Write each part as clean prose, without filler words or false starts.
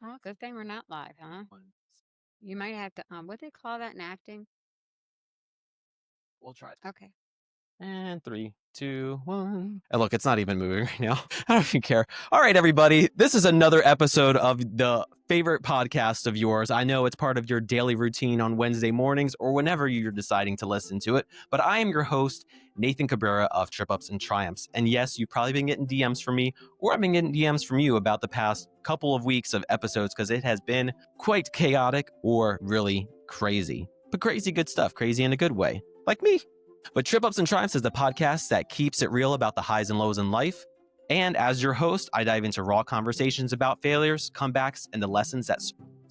Oh, good thing we're not live, huh? You might have to, what do they call that in acting? We'll try it. Okay. And 3, 2, 1. And look, it's not even moving right now. I don't even care. All right, everybody. This is another episode of the favorite podcast of yours. I know it's part of your daily routine on Wednesday mornings or whenever you're deciding to listen to it. But I am your host, Nathan Cabrera of Trip Ups and Triumphs. And yes, you've probably been getting DMs from me, or I've been getting DMs from you about the past couple of weeks of episodes because it has been quite chaotic or really crazy. But crazy good stuff, crazy in a good way, like me. But Trip Ups and Triumphs is the podcast that keeps it real about the highs and lows in life. And as your host, I dive into raw conversations about failures, comebacks, and the lessons that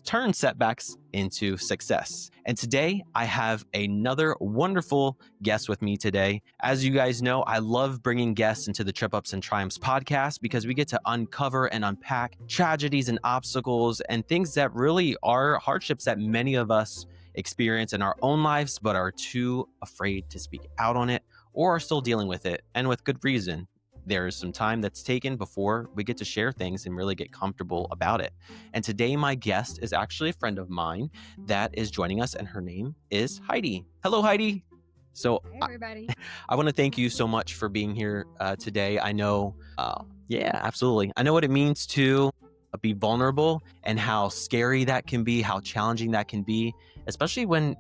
turn setbacks into success. And today, I have another wonderful guest with me today. As you guys know, I love bringing guests into the Trip Ups and Triumphs podcast because we get to uncover and unpack tragedies and obstacles and things that really are hardships that many of us experience in our own lives, but are too afraid to speak out on it or are still dealing with it, and with good reason. There is some time that's taken before we get to share things and really get comfortable about it. And today, my guest is actually a friend of mine that is joining us, and her name is Heidi. Hello, Heidi. So Hey, everybody. I want to thank you so much for being here today. I know, yeah, absolutely. I know what it means to be vulnerable and how scary that can be, how challenging that can be, especially when,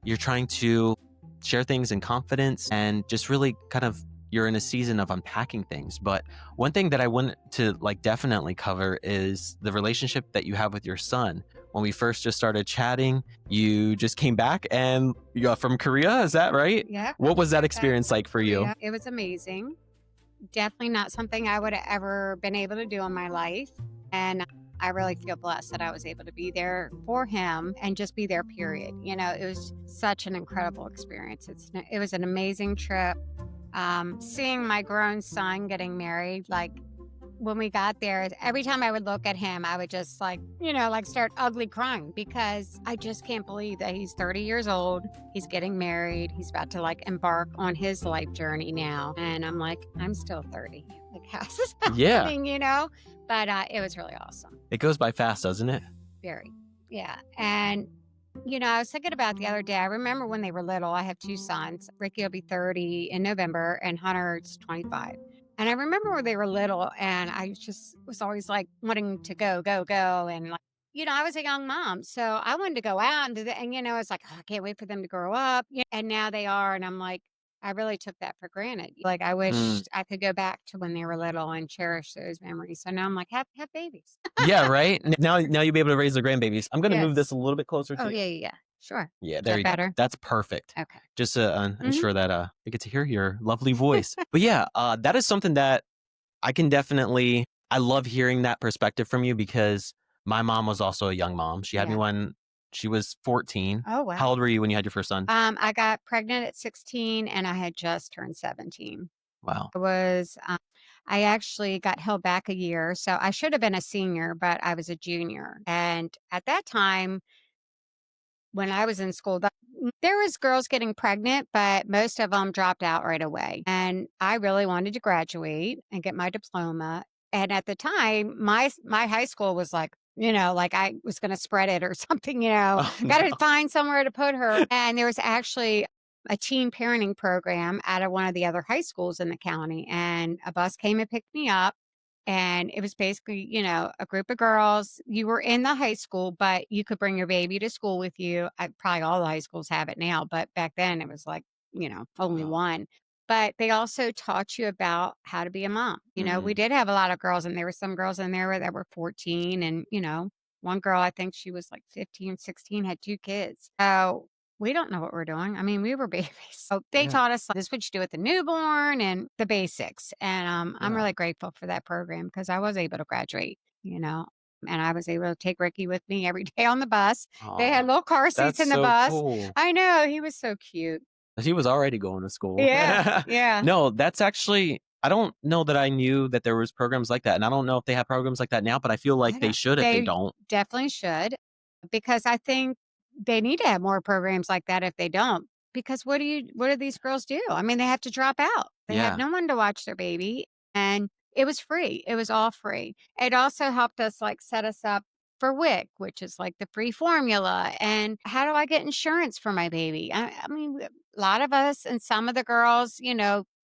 you're trying to share things in confidence and just really kind of you're in a season of unpacking things. But one thing that I want to definitely cover is the relationship that you have with your son. When we first just started chatting, you just came back and you got from Korea, is that right? Yeah. What was that Straight back experience from like for you? Korea. It was amazing. Definitely not something I would have ever been able to do in my life. And I really feel blessed that I was able to be there for him and just be there, period. It was such an incredible experience. It was an amazing trip. Seeing my grown son getting married, like when we got there, every time I would look at him, I would just start ugly crying because I just can't believe that he's 30 years old. He's getting married. He's about to embark on his life journey now. And I'm like, I'm still 30. Like, how's this Yeah, happening? But it was really awesome. it goes by fast, doesn't it? Very. Yeah. And, I was thinking about the other day. I remember when they were little, I have two sons. Ricky will be 30 in November and Hunter's 25. And I remember when they were little and I just was always like wanting to go, go, go. And I was a young mom. So I wanted to go out and it's like, oh, I can't wait for them to grow up. Yeah. And now they are. And I'm like, I really took that for granted. Like I wish I could go back to when they were little and cherish those memories. So now I'm like, have babies. Yeah, right. Now you'll be able to raise the grandbabies. I'm gonna move Yes. this a little bit closer Oh, to you. yeah. Sure. Yeah, Is there that you go. better? That's perfect. Okay. Just to Mhm. ensure that they get to hear your lovely voice. But yeah, that is something that I can definitely. I love hearing that perspective from you because my mom was also a young mom. She had me Yeah. when she was 14. Oh, How wow. old were you when you had your first son? I got pregnant at 16 and I had just turned 17. Wow. I actually got held back a year. So I should have been a senior, but I was a junior. And at that time, when I was in school, there was girls getting pregnant, but most of them dropped out right away. And I really wanted to graduate and get my diploma. And at the time, my high school was like I was going to spread it or something, Oh got to no. find somewhere to put her. And there was actually a teen parenting program out of one of the other high schools in the county. And a bus came and picked me up. And it was basically, a group of girls. You were in the high school, but you could bring your baby to school with you. Probably all the high schools have it now, but back then it was like, only Wow. one. But they also taught you about how to be a mom. We did have a lot of girls, and there were some girls in there that were 14. And, one girl, I think she was like 15, 16, had two kids. So we don't know what we're doing. I mean, we were babies. So they Yeah. taught us this is what you do with the newborn and the basics. And I'm Yeah. really grateful for that program because I was able to graduate, and I was able to take Ricky with me every day on the bus. They had Oh, little car seats that's in the so bus. cool. I know. He was so cute. He was already going to school. Yeah. Yeah. No, that's actually. I don't know that I knew that there was programs like that, and I don't know if they have programs like that now. But I feel like I they don't, should if they they don't. definitely should because I think they need to have more programs like that if they don't. Because what do these girls do? I mean, they have to drop out. They have Yeah. no one to watch their baby. And it was free. It was all free. It also helped us like set us up for WIC, which is like the free formula. And how do I get insurance for my baby? I mean, a lot of us and some of the girls,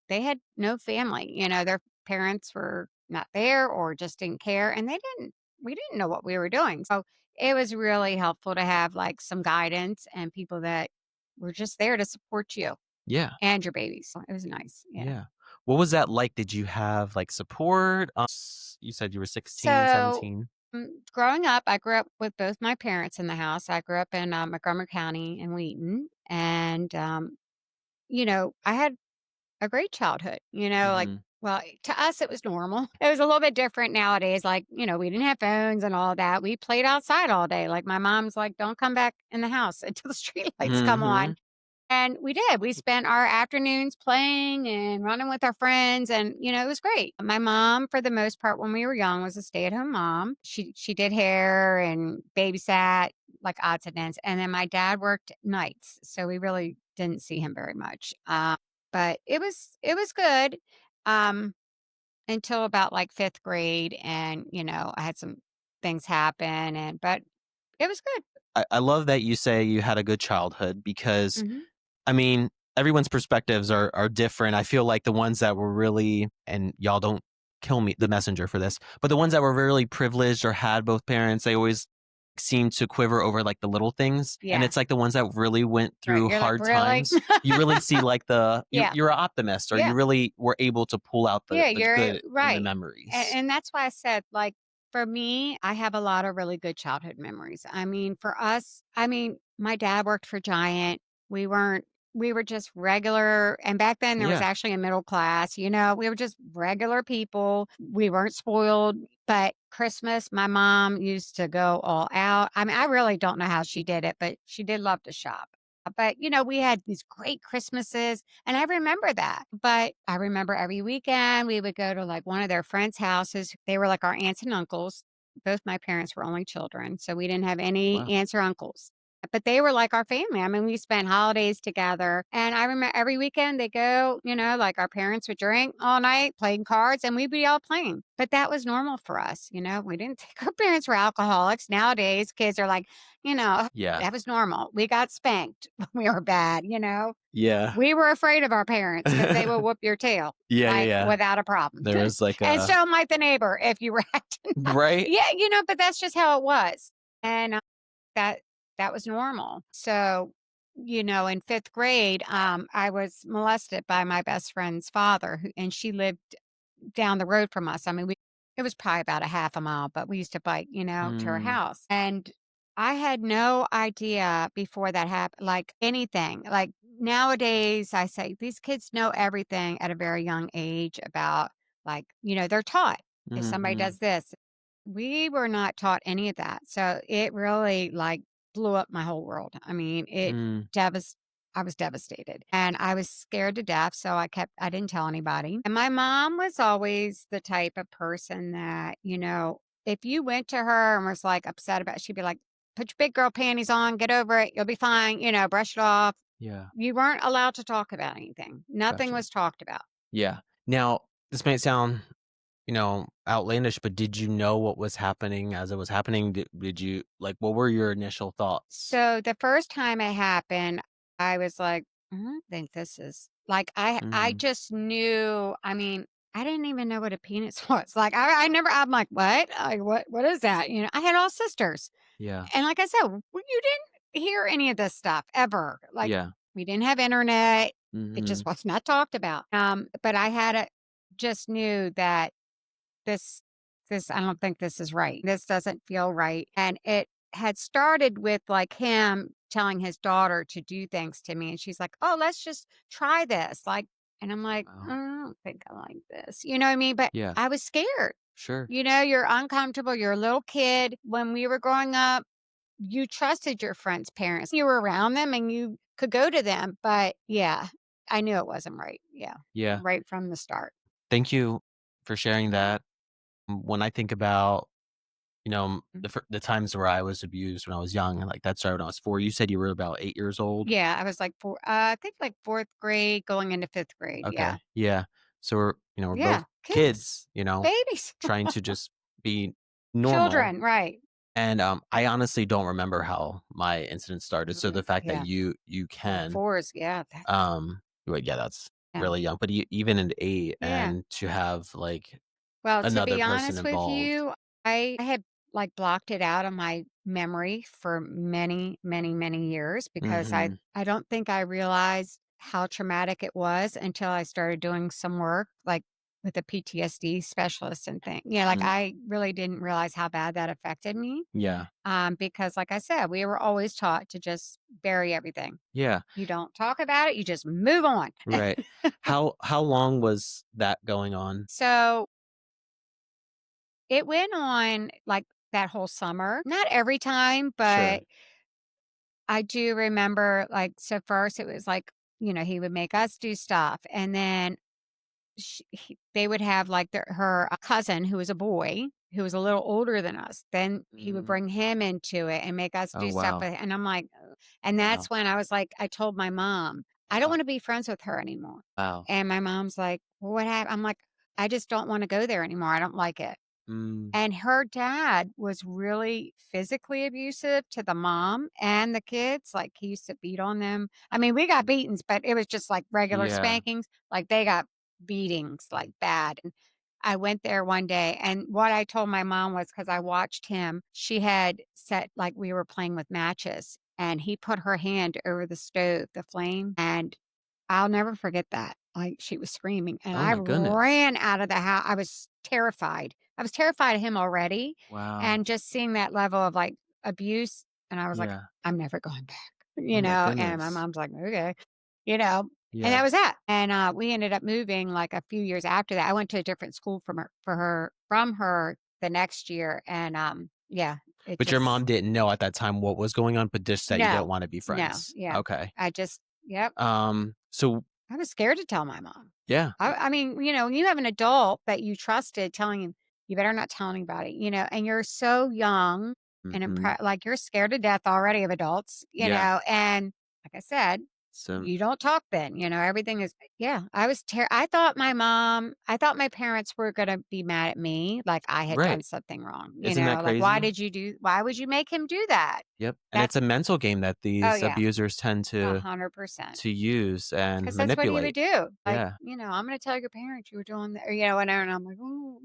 they had no family. Their parents were not there or just didn't care. And we didn't know what we were doing. So it was really helpful to have like some guidance and people that were just there to support you Yeah. and your babies. So it was nice. Yeah. Yeah. What was that like? Did you have, like, support? You said you were 16, So, 17? growing up, I grew up with both my parents in the house. I grew up in Montgomery County in Wheaton. And, I had a great childhood, like, Mhm. well, to us, it was normal. It was a little bit different nowadays. Like, we didn't have phones and all that. We played outside all day. Like, my mom's like, don't come back in the house until the street lights come on. Mhm. And we did. We spent our afternoons playing and running with our friends and it was great. My mom for the most part when we were young was a stay-at-home mom. She did hair and babysat like odds and ends. And then my dad worked nights, so we really didn't see him very much. But it was good until about like 5th grade and I had some things happen but it was good. I love that you say you had a good childhood because, Mhm. I mean, everyone's perspectives are different. I feel like the ones that were really, and y'all don't kill me, the messenger, for this, but the ones that were really privileged or had both parents, they always seem to quiver over like the little things. And Yeah. it's like the ones that really went Right. through You're like, hard "Really?" times. You really see like Yeah. you're an optimist, or you Yeah. really were able to pull out Yeah, the you're good in the right. memories. And that's why I said, like, for me, I have a lot of really good childhood memories. I mean, for us, my dad worked for Giant. We weren't, we were just regular. And back then, there was Yeah. actually a middle class, we were just regular people. We weren't spoiled. But Christmas, my mom used to go all out. I mean, I really don't know how she did it, but she did love to shop. But, we had these great Christmases and I remember that. But I remember every weekend we would go to like one of their friends' houses. They were like our aunts and uncles. Both my parents were only children. So we didn't have any Wow. aunts or uncles. But they were like our family. I mean, we spent holidays together. And I remember every weekend they go, like our parents would drink all night, playing cards, and we'd be all playing. But that was normal for us. We didn't think our parents were alcoholics. Nowadays, kids are like, Yeah. that was normal. We got spanked when we were bad, Yeah. we were afraid of our parents because they will whoop your tail, Yeah, yeah, like, yeah. without a problem. There was like And a so might the neighbor if you were acting up. right? Yeah, but that's just how it was. And, that that was normal. So, in 5th grade, I was molested by my best friend's father, and she lived down the road from us. I mean, it was probably about a half a mile, but we used to bike, to her Mm, house. And I had no idea before that happened, like anything. Like nowadays, I say these kids know everything at a very young age about, like, they're taught if somebody mhm, does this. We were not taught any of that. So it really like blew up my whole world. I mean, mm, I was devastated and I was scared to death. So I didn't tell anybody. And my mom was always the type of person that, if you went to her and was like upset about it, she'd be like, put your big girl panties on, get over it. You'll be fine. Brush it off. yeah, You weren't allowed to talk about anything. Nothing gotcha. was talked about. Yeah. Now, this might sound, outlandish, but did you know what was happening as it was happening? Did you like, what were your initial thoughts? So the first time it happened, I was like, I don't think this is like I Mhm, just knew. I mean, I didn't even know what a penis was. Like I'm like, what? Like what is that? I had all sisters. yeah, And like I said, you didn't hear any of this stuff ever. Like yeah, we didn't have internet. It just mhm, was not talked about. But I had a just knew that this I don't think this is right. This doesn't feel right. And it had started with like him telling his daughter to do things to me. And she's like, oh, let's just try this. Like, and I'm like, I wow, don't think I like this. You know what I mean? But yeah, I was scared. sure, You're uncomfortable. You're a little kid. When we were growing up, you trusted your friends' parents. You were around them and you could go to them. But yeah, I knew it wasn't right. Yeah. yeah. Right from the start. Thank you for sharing that. When I think about, the times where I was abused when I was young, like, that started when I was 4. You said you were about 8 years old? Yeah, I was like I think like 4th grade going into 5th grade, yeah. Okay, yeah. So we're both Yeah, kids, kids, babies, trying to just be normal. children, right. And I honestly don't remember how my incident started. So the fact that Yeah, you can, 4s, yeah, well, yeah, that's yeah, really young. But even at 8, yeah. and to have like Well, to another be person honest with involved. you, I had, like, blocked it out of my memory for many, many, many years because Mm-hmm. I don't think I realized how traumatic it was until I started doing some work, like, with a PTSD specialist and thing. Yeah, like, Mm, I really didn't realize how bad that affected me, yeah, because, like I said, we were always taught to just bury everything. yeah, You don't talk about it, you just move on. right. How long was that going on? So it went on, like, that whole summer. Not every time, Sure. but I do remember, like, so first it was like, he would make us do stuff, and then they would have, like, her cousin who was a boy, who was a little older than us. Then he would Mm. bring him into it and make us Oh do stuff wow, with and I'm like, "Ugh." And wow, that's when I was like I told my mom, "I don't wow, wanna be friends with her anymore." wow. And my mom's like, "Well, what happened?" I'm like, "I just don't wanna go there anymore. I don't like it." Mm, And her dad was really physically abusive to the mom and the kids, like, he used to beat on them. I mean, we got beatings, but it was just, like, regular yeah. spankings, like, they got beatings, like, bad, and I went there one day, and what I told my mom was because I watched him, she had set like, we were playing with matches, and he put her hand over the stove, the flame, and I'll never forget that. Like, she was screaming, and Oh I my goodness. ran out of the house. I was terrified. I was terrified of him already, Wow. and just seeing that level of, like, abuse, and I was like, Yeah. "I'm never going back," Oh my and my goodness. mom's like, "Okay," you know, and that Yeah. was that, and, we ended up moving, like, a few years after that. I went to a different school from her the next year, and, yeah, it But your just mom didn't know at that time what was going on, but just that you didn't no, want to be no, friends. yeah. Okay. I just yep. So I was scared to tell my mom. yeah. I mean, when you have an adult that you trusted telling you, "You better not tell anybody," and you're so young and Mm-hmm. like, you're scared to death already of adults, Yeah. and like I said, So you don't talk then, everything is yeah, I thought my parents were gonna be mad at me, like I had done right. something wrong, Isn't that like, crazy? why would you make him do that?" Yep. And That it's a mental game that oh, these yeah, abusers tend to 100%. use and 'Cause that's what he would manipulate. do. Like, Yeah. "I'm gonna tell your parents you were doing that," or, whatever, and I'm like, "Ooh."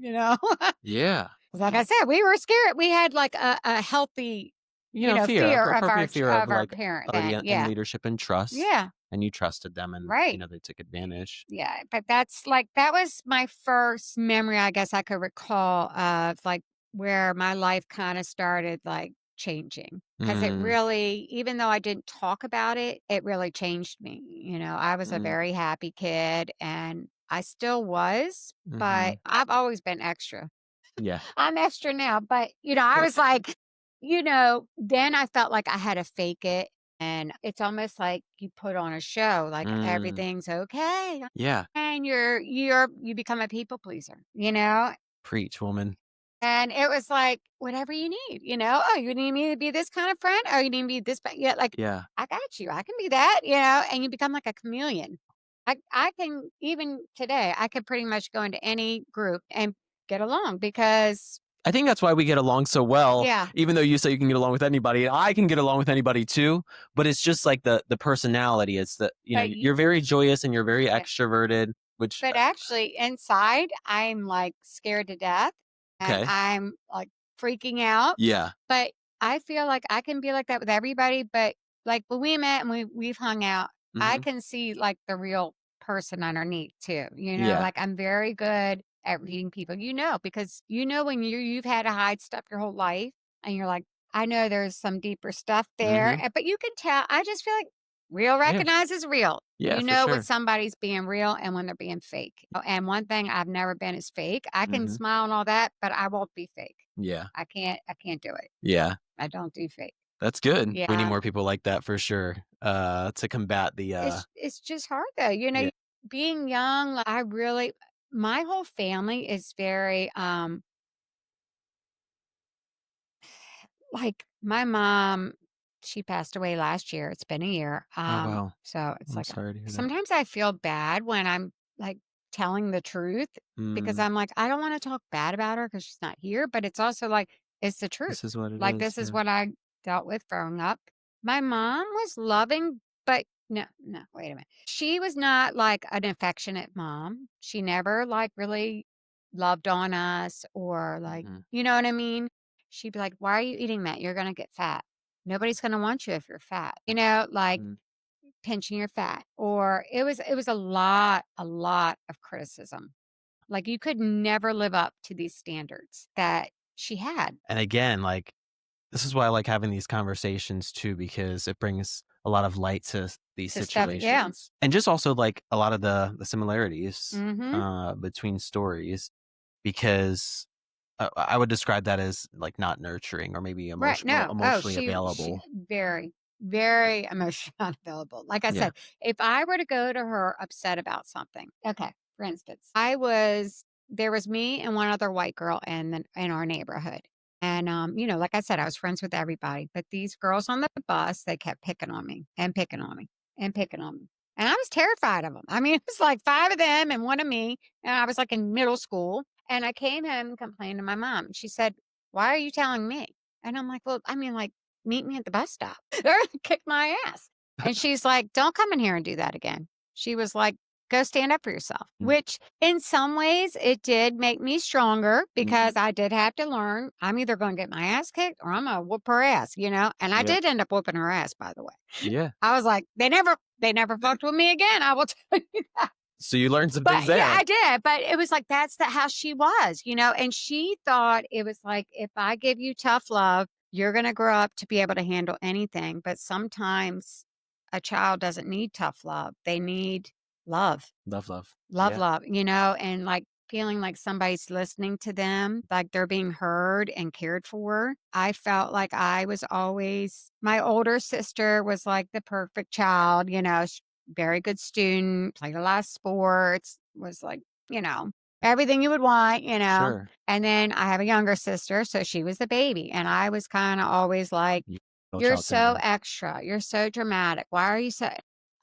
'Cause like I said, we were scared. We had, like, a healthy, Fear, fear of appropriate fear of of our like parent authority then. and Yeah. leadership and trust. Yeah. And you trusted them, and Right. they took advantage. Yeah, but that was my first memory, I guess I could recall of, like, where my life kinda started, like, changing. Because it Mm, really even though I didn't talk about it, it really changed me, I was a mm, very happy kid, and I still was, but mhm. I've always been extra. Yeah. I'm extra now, but, I Yep. was like, then I felt like I had to fake it, and it's almost like you put on a show, like Mm, everything's okay, yeah. and you become a people pleaser, Preach, woman. and it was like, "Whatever you need," "Oh, you need me to be this kind of friend? Oh, you need me to be this" yeah, like, Yeah. "I got you. I can be that," and you become like a chameleon. I can even today, I could pretty much go into any group and get along because I think that's why we get along so well, yeah, even though you say you can get along with anybody, and I can get along with anybody too, but it's just like the personality. It's but you're very joyous and you're very yeah. extroverted, which But actually, inside, I'm, like, scared to death, and okay. I'm, like, freaking out, Yeah. but I feel like I can be like that with everybody, but, like, when we met and we've hung out, I Mhm. can see, like, the real person underneath too, Yeah. like, I'm very good at reading people, because when you've had to hide stuff your whole life, and you're like, "I know there's some deeper stuff there," Mhm. but you can tell I just feel like real Yeah. recognizes real. Yeah, You for know when sure. somebody's being real and when they're being fake. And one thing I've never been is fake. I can Mhm. smile and all that, but I won't be fake. Yeah. I can't do it. Yeah. I don't do fake. That's good. We need Yeah. more people like that for sure, to combat the, It's just hard though. yeah. Being young, like, I really my whole family is very like my mom, she passed away last year. It's been a year. Oh, wow. So it's I'm like sorry to hear that. sometimes I feel bad when I'm like telling the truth because Mm, I'm like, I don't want to talk bad about her because she's not here, but it's also like, it's the truth. this is what it Like, is. this is Yeah. what I dealt with growing up. My mom was loving, but no, no, wait a minute. She was not like an affectionate mom. She never like really loved on us or like, Mhm. you know what I mean? She'd be like, why are you eating that? You're going to get fat. Nobody's going to want you if you're fat. Like Mm. pinching your fat. Or it was a lot of criticism. Like you could never live up to these standards that she had And again, like, this is why I like having these conversations too, because it brings a lot of light to these to stuff. Yeah. situations. And just also like a lot of the similarities Mhm. between stories, because I would describe that as like not nurturing or maybe Right, no. Oh, emotionally she available. very, very emotionally unavailable. Like I Yeah. said, if I were to go to her upset about something, okay, for instance, there was me and one other white girl in our neighborhood. And like I said, I was friends with everybody, but these girls on the bus, they kept picking on me and picking on me and picking on me. And I was terrified of them. I mean, it was like five of them and one of me. And I was like in middle school. And I came home and complained to my mom. She said, why are you telling me? And I'm like, well, I mean, like, meet me at the bus stop or kick my ass. And she's like, don't come in here and do that again. She was like, go stand up for yourself, Mm, which in some ways it did make me stronger mhm. because I did have to learn I'm either going to get my ass kicked or I'm going to whoop her ass. And I Yeah. did end up whooping her ass, by the way. Yeah. I was like, they never fucked with me again. I will tell you that. So you learned some things But yeah, there. I did. But it was like, that's how she was. And she thought it was like, if I give you tough love, you're going to grow up to be able to handle anything. But sometimes a child doesn't need tough love. They need love, Love, love. love, Yeah. love, and like feeling like somebody's listening to them, like they're being heard and cared for. I felt like I was always, my older sister was like the perfect child, very good student, played a lot of sports, was like, everything you would want. Sure. And then I have a younger sister, so she was the baby. And I was kind of always like, You no you're child so syndrome. extra. You're so dramatic. Why are you so?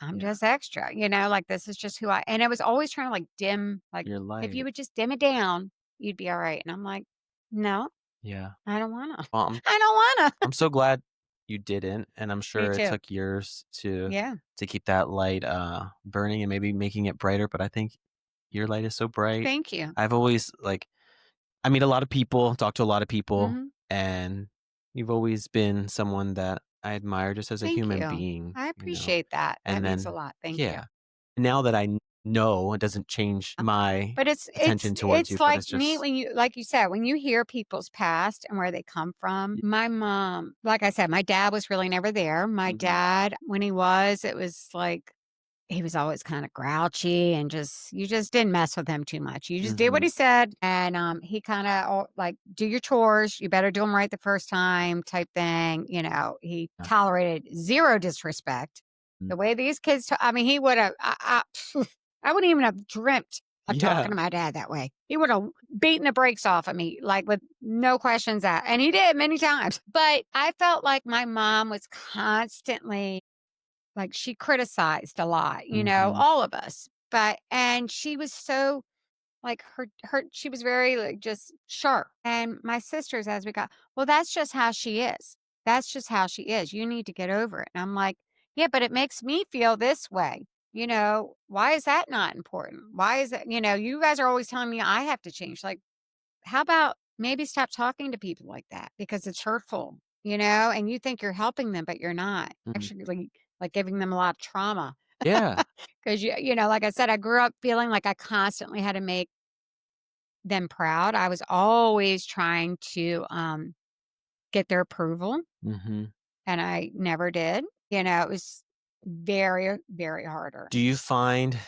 I'm Yeah. just extra, like this is just who and it was always trying to like dim, like Your if you light. would just dim it down, you'd be all right. And I'm like, no, Yeah. I don't wanna. Well, I don't wanna. I'm so glad you didn't, and I'm Me sure it too. took years Yeah. to keep that light burning and maybe making it brighter, but I think your light is so bright. Thank you. I've always like I meet a lot of people, talk to a lot of people, Mhm. and you've always been someone that I admire just as a Thank human you. being, I you know. appreciate that. That And means a then lot. Thank you. yeah, now that know it doesn't change my But it's it's attention towards it's you, but like it's neat just when you like you said, when you hear people's past and where they come from. My mom, like I said, my dad was really never there. My mhm, dad, when he was, it was like he was always kind of grouchy and you just didn't mess with him too much. You just did what mhm, he said. And he kind of like, do your chores. You better do them right the first time type thing. He yeah, tolerated zero disrespect. mm, The way these kids, I mean, he would have, I wouldn't even have dreamt of talking yeah, to my dad that way. He would have beaten the brakes off of me, like with no questions asked. And he did many times. But I felt like my mom was constantly like, she criticized a lot, mhm, all of us. And she was so like she was very like just sharp. And my sisters, as we got, well, that's just how she is. That's just how she is. You need to get over it. And I'm like, yeah, but it makes me feel this way. Why is that not important? Why is it, you guys are always telling me I have to change. Like, how about maybe stop talking to people like that because it's hurtful, and you think you're helping them, but you're not. mhm, Actually, like giving them a lot of trauma. yeah, Because like I said, I grew up feeling like I constantly had to make them proud. I was always trying to get their approval, mhm. and I never did. It was very, very harder. Do you find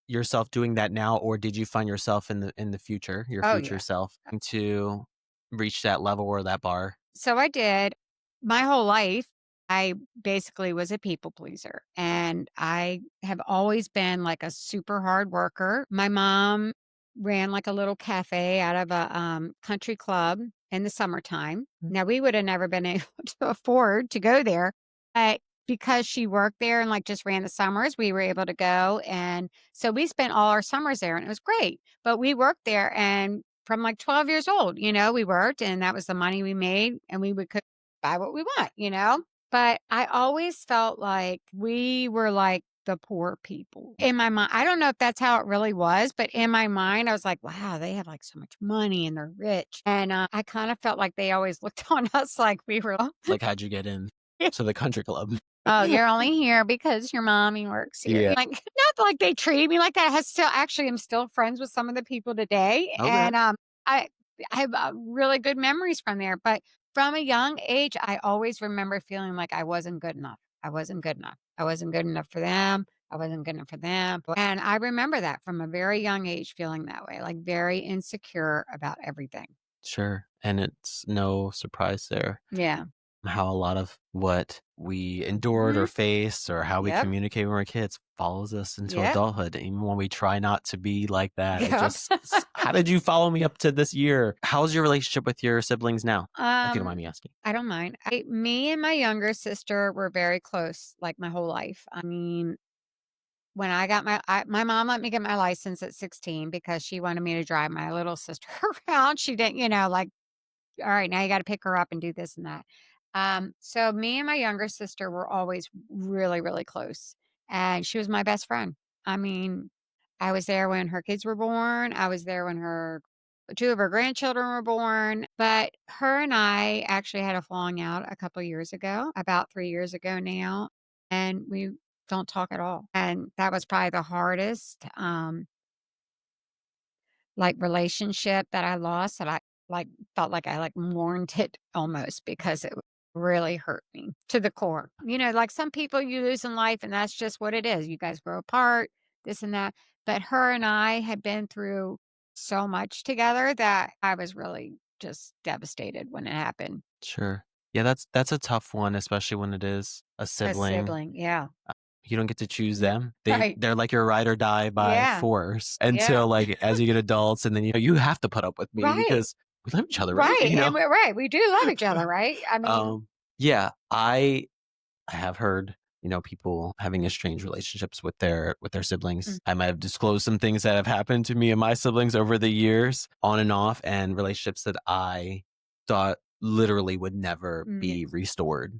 yourself doing that now, or did you find yourself in the future, your Oh future yeah. self, to reach that level or that bar? So I did. My whole life, I basically was a people pleaser, and I have always been like a super hard worker. My mom ran like a little cafe out of a country club in the summertime. Mm, Now we would have never been able to afford to go there, but because she worked there and like just ran the summers, we were able to go. And so we spent all our summers there and it was great. But we worked there and from like 12 years old, we worked and that was the money we made and we would cook, buy what we want. But I always felt like we were like the poor people in my mind. I don't know if that's how it really was, but in my mind, I was like, wow, they have like so much money and they're rich. And I kind of felt like they always looked on us like we were, Like, how'd you get in to the country club? oh, you're only here because your mommy works here. Yeah. Like, not like they treated me like that. I'm still friends with some of the people today. Okay. And I, I have really good memories from there. But from a young age, I always remember feeling like I wasn't good enough. I wasn't good enough. I wasn't good enough for them. I wasn't good enough for them. And I remember that from a very young age, feeling that way, like very insecure about everything. Sure. And it's no surprise there Yeah. how a lot of what we endured Hmm. or faced or how we Yep. communicate when we're kids follows us into Yep. adulthood. Even when we try not to be like that, it Yep. just, how did you follow me up to this year? How's your relationship with your siblings now? If you don't Um, mind me asking. I don't mind. Me and my younger sister were very close, like my whole life. I mean, when I got my mom let me get my license at 16 because she wanted me to drive my little sister around. She didn't, like, all right, now you got to pick her up and do this and that. So me and my younger sister were always really, really close, and she was my best friend. I mean, I was there when her kids were born. I was there when her two of her grandchildren were born. But her and I actually had a falling out a couple years ago, about 3 years ago now, and we don't talk at all. And that was probably the hardest. Like, relationship that I lost that I, like, felt like I, like, mourned it almost because it really hurt me to the core. Like, some people you lose in life, and that's just what it is. You guys grow apart, this and that. But her and I had been through so much together that I was really just devastated when it happened. Sure. Yeah, that's a tough one, especially when it is a A sibling. sibling, yeah. You don't get to choose No. them. Right. They're like your ride or die by Yeah. force Yeah. until, like, as you get adults, and then, you have to put up with me Right. because we love each other, right? Right, and we're right. We do love each other, right? I mean. Yeah, I have heard, people having estranged relationships with their Mm, siblings. I might have disclosed some things that have happened to me and my siblings over the years, on and off, and relationships that I thought literally would never mm, be restored.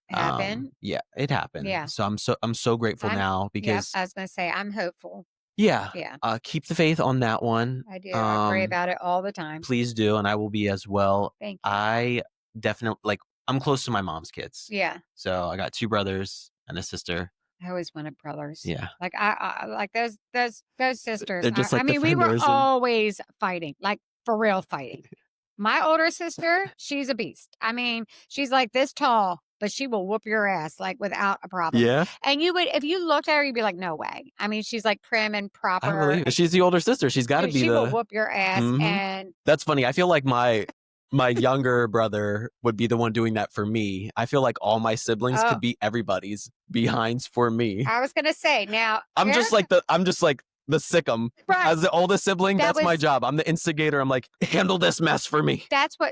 happen. Yeah, it happened. Yeah. So I'm so grateful I'm now Yep, because I was gonna say, I'm hopeful. yeah, Yeah, keep the faith on that one. I do. I pray about it all the time. Please do, and I will be as well. Thank you. I definitely like I'm close to my mom's kids. Yeah, So I got 2 brothers and a sister. I always wanted brothers. Yeah. Like, I like those sisters. They're just I like mean, we were defenders and always fighting, like, for real fighting. My older sister, she's a beast. I mean, she's like this tall, but she will whoop your ass, like, without a problem. yeah, And if you looked at her, you'd be like, "No way." I mean, she's, like, prim and I proper, believe it. She's the older sister. She's gotta and be she will the whoop your ass, mhm. and That's funny. I feel like my younger brother would be the one doing that for me. I feel like all my siblings oh, could be everybody's behinds for me. I was gonna say, now, I'm just like the sickum. right. As the oldest sibling, That that's my was job. I'm the instigator. I'm like, handle this mess for me.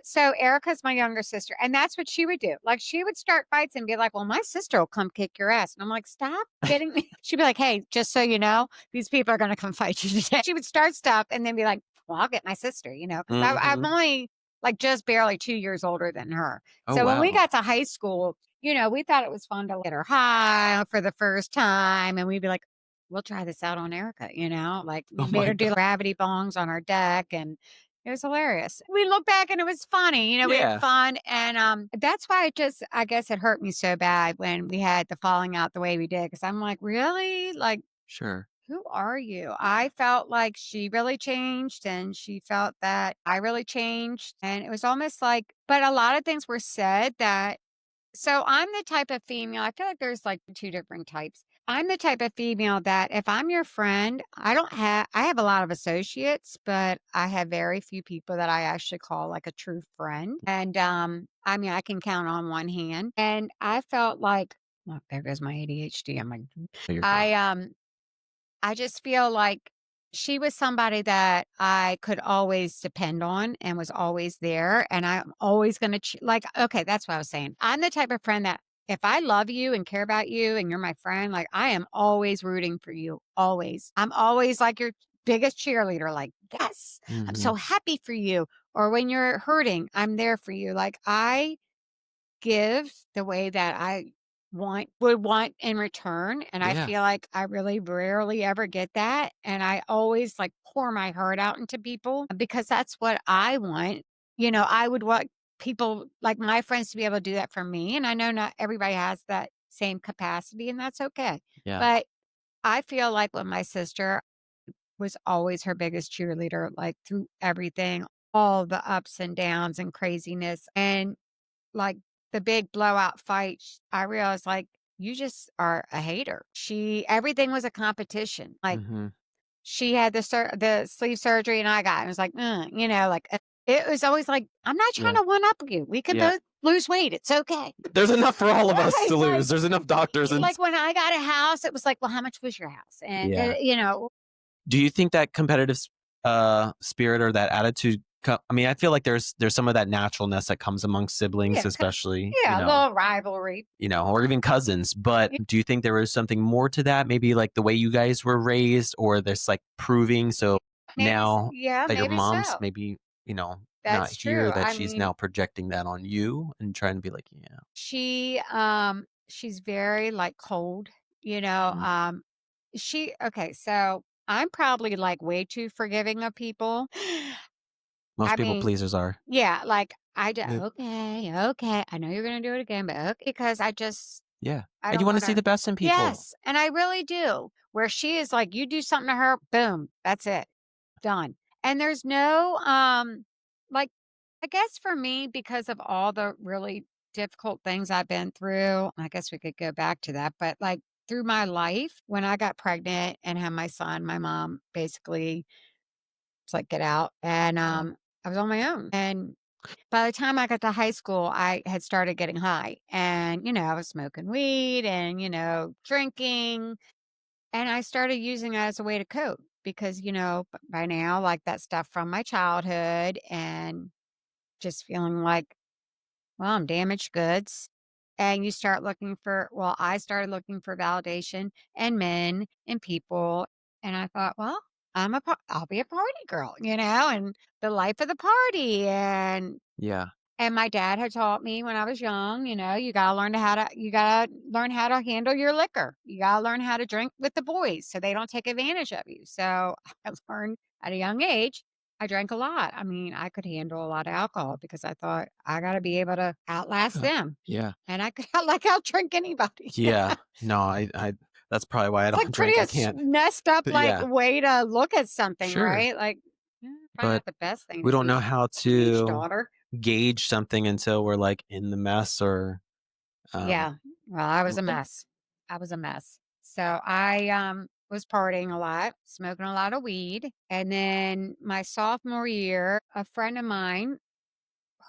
so Erica's my younger sister, and that's what she would do. Like, she would start fights and be like, "Well, my sister will come kick your ass." And I'm like, "Stop kidding me." She'd be like, "Hey, just so you know, these people are gonna come fight you today." She would start stuff and then be like, "Well, I'll get my sister," because I'm Mhm. only like just barely 2 years older than her. Oh, So when we wow. got to high school, we thought it was fun to get her high for the first time, and we'd be like, we'll try this out on Erica, like, we Oh made my her do god. gravity bongs on our deck, and it was hilarious. We look back and it was funny, we had Yeah, fun. And that's why I guess it hurt me so bad when we had the falling out the way we did. Cause I'm like, really? Like, sure. who are you? I felt like she really changed and she felt that I really changed. And it was almost like, but a lot of things were said that so I'm the type of female, I feel like there's like two different types. I'm the type of female that if I'm your friend, I have a lot of associates, but I have very few people that I actually call like a true friend. And I mean, I can count on one hand. And I felt like, oh, there goes my ADHD. I'm like, Oh, you're good. I I just feel like she was somebody that I could always depend on and was always there. And I'm always going to, like, okay, that's what I was saying. I'm the type of friend that if I love you and care about you and you're my friend, like, I am always rooting for you, always. I'm always like your biggest cheerleader, like, yes, I'm Mhm. so happy for you. Or when you're hurting, I'm there for you. Like, I give the way that I would want in return, and I Yeah. feel like I really rarely ever get that, and I always, like, pour my heart out into people because that's what I want. I would want people like my friends to be able to do that for me, and I know not everybody has that same capacity, and that's okay. Yeah. But I feel like with my sister was always her biggest cheerleader, like, through everything, all the ups and downs and craziness, and like, the big blowout fight, I realized, like, you just are a hater. Everything was a competition. Like, Mhm. she had the sleeve surgery and I got it. It was like, like, it was always like, "I'm not trying Yeah. to one up you. We could Yeah. both lose weight. It's okay." There's enough for all of us Right, to like lose. There's enough doctors and like, when I got a house, it was like, "Well, how much was your house?" And, yeah. Do you think that competitive spirit or that attitude I mean, I feel like there's some of that naturalness that comes amongst siblings, yeah, especially, yeah, a little rivalry. or even cousins, but do you think there was something more to that? Maybe like the way you guys were raised or this like proving so now Yeah, that your maybe mom's so. maybe, not That's here, true. that I she's mean now projecting that on you and trying to be like, yeah. she's very, like, cold, you know, Mm. okay, so I'm probably, like, way too forgiving of people. Most I people mean, pleasers are. yeah, like, Yeah. "Okay, okay, I know you're gonna do it again, but okay," because Yeah. I And you don't want to see wanna. the best in people. Yes, and I really do, where she is like, you do something to her, boom, that's it, done. And there's no, like, I guess for me, because of all the really difficult things I've been through, I guess we could go back to that, but, like, through my life, when I got pregnant and had my son, my mom basically was like, "Get out," and, Yeah. I was on my own, and by the time I got to high school, I had started getting high, and, I was smoking weed and, drinking, and I started using it as a way to cope because, by now, like, that stuff from my childhood and just feeling like, well, I'm damaged goods. And I started looking for validation and men and people. And I thought, well, I'll be a party girl, and the life of the party. Yeah. And my dad had taught me when I was young, you gotta learn how to handle your liquor. You gotta learn how to drink with the boys so they don't take advantage of you. So I learned at a young age. I drank a lot. I mean, I could handle a lot of alcohol because I thought I gotta be able to outlast them. Yeah. And I could like outdrink anybody. Yeah. No, I that's probably why I It's don't like pretty drink. I can't. messed up But like yeah, way to look at something, sure. right? Like, probably But not the best thing we to don't know teach how teach to daughter. gauge something until we're like in the mess or um Yeah. Well, I was a okay. mess. I was a mess. So I was partying a lot, smoking a lot of weed. And then my sophomore year, a friend of mine,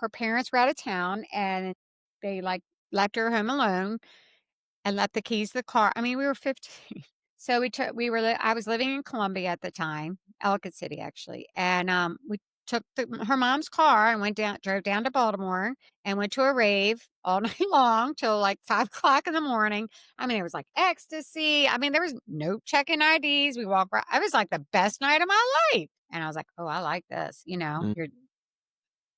her parents were out of town and they like left her home alone and left the keys to the car. I mean, we were 15. So I was living in Columbia at the time, Ellicott City actually. And we took her mom's car and drove down to Baltimore and went to a rave all night long till like 5 o'clock in the morning. I mean, it was like ecstasy. I mean, there was no checking IDs. We walked around. It was like the best night of my life. And I was like, oh, I like this. Mm, You're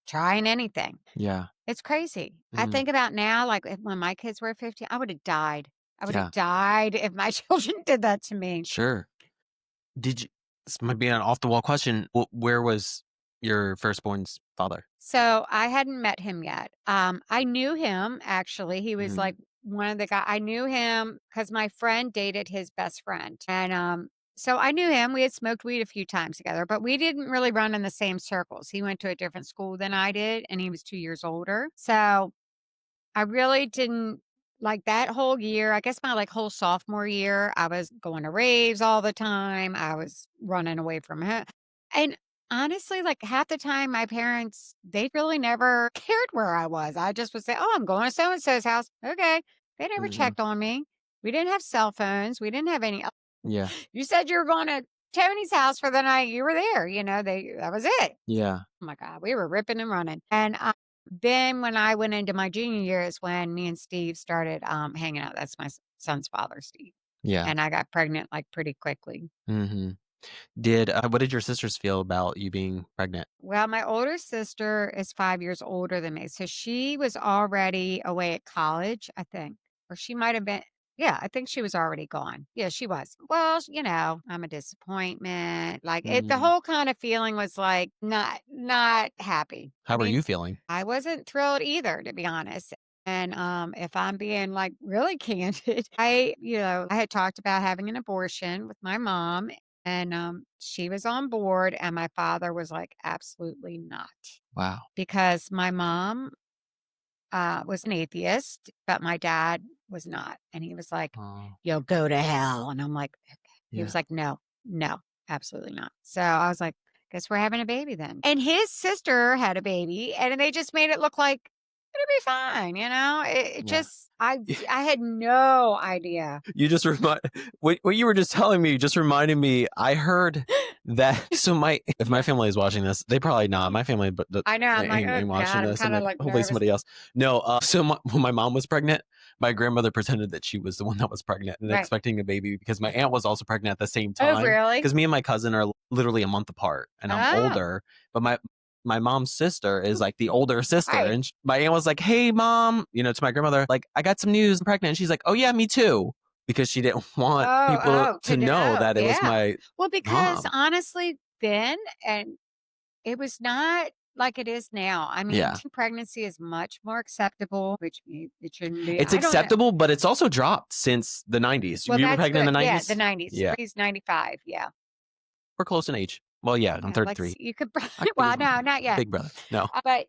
trying anything. yeah. It's crazy. I Mm, think about now, like, when my kids were 15, I would have died. I would yeah. have died if my children did that to me. Sure. Did you this might be an off the wall question. Where was your firstborn's father? So, I hadn't met him yet. I knew him, actually. He was, Mm, like, one of the guy I knew him because my friend dated his best friend, and, so I knew him. We had smoked weed a few times together, but we didn't really run in the same circles. He went to a different school than I did, and he was 2 years older. So I really didn't like that whole year. I guess my like whole sophomore year, I was going to raves all the time. I was running away from home. And honestly, like half the time, my parents, they really never cared where I was. I just would say, oh, I'm going to so and so's house. Okay. They never mhm. checked on me. We didn't have cell phones. We didn't have any. Yeah. You said you were going to Tony's house for the night. You were there. That was it. Yeah. Oh my God. We were ripping and running. And Then when I went into my junior year is when me and Steve started, hanging out. That's my son's father, Steve, Yeah. and I got pregnant, like, pretty quickly. Mhm. What did your sisters feel about you being pregnant? Well, my older sister is 5 years older than me, so she was already away at college, I think, or she might have been. Yeah, I think she was already gone. Yeah, she was. Well, I'm a disappointment. Like, the Mm. whole kind of feeling was like not happy. I How are mean, you feeling? I wasn't thrilled either, to be honest. And if I'm being like really candid, I had talked about having an abortion with my mom, and she was on board, and my father was like, absolutely not. Wow. Because my mom was an atheist, but my dad was not. And he was like, Oh, you'll go to hell. And I'm like, okay. He yeah. was like, no, no, absolutely not. So I was like, guess we're having a baby then. And his sister had a baby, and they just made it look like it'll be fine. It Yeah. just, I had no idea. You just remind what you were just telling me just reminded me. I heard that so my if my Yeah. family is watching this, they probably not. My family, but I know. I'm like, oh ain't watching God, I'm this. I'm kind of like, like hopefully nervous. somebody else. No. When my mom was pregnant, my grandmother pretended that she was the one that was pregnant and Right. expecting a baby because my aunt was also pregnant at the same Oh, time. really? Because me and my cousin are literally a month apart, and I'm Oh, older. But my mom's sister is like the older sister, right. and my aunt was like, "Hey, mom," to my grandmother, like, "I got some news. I'm pregnant." And she's like, "Oh yeah, me too." Because she didn't want Oh, people oh, to to know know, that it was yeah. my Well, because mom. honestly, then and it was not like it is now. I mean, Yeah. teen pregnancy is much more acceptable, which it shouldn't be. It's I don't know. acceptable, but it's also dropped since the 90s. Well, You were that's pregnant in good. the Yeah, the 90s? 90s. Yeah. He's 95. Yeah. We're close in age. Well, yeah, I'm Yeah. Like 33. you could, I could be his well, no, not yet. big brother. No. But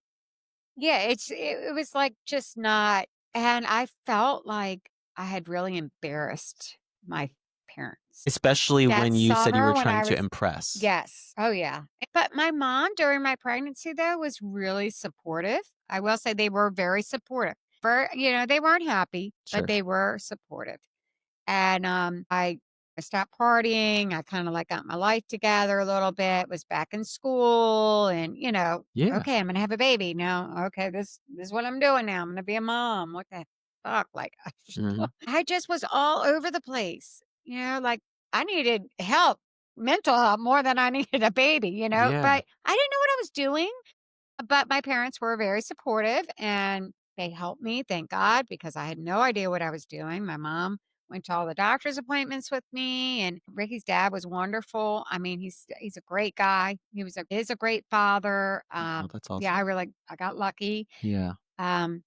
yeah, it was like just not, and I felt like I had really embarrassed my parents. Especially That when you said you summer were when trying I to was. impress. Yes. Oh, yeah. But my mom during my pregnancy, though, was really supportive. I will say they were very supportive. They weren't happy, but Sure. they were supportive. And I stopped partying. I kind of like got my life together a little bit, was back in school, and Yeah. okay, I'm gonna have a baby. No, okay, this is what I'm doing now. I'm gonna be a mom. What the fuck? Like Mhm. I just was all over the place. Like I needed help, mental help more than I needed a baby. Yeah. But I didn't know what I was doing. But my parents were very supportive and they helped me, thank God, because I had no idea what I was doing. My mom went to all the doctor's appointments with me, and Ricky's dad was wonderful. I mean, he's a great guy. Is a great father. Oh, that's Yeah, awesome. I got lucky. Yeah. Um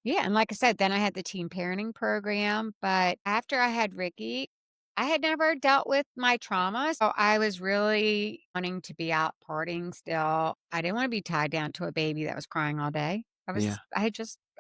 yeah, and like I said, then I had the teen parenting program, but after I had Ricky, I had never dealt with my trauma, so I was really wanting to be out partying still. I didn't wanna be tied down to a baby that was crying all day. Yeah. I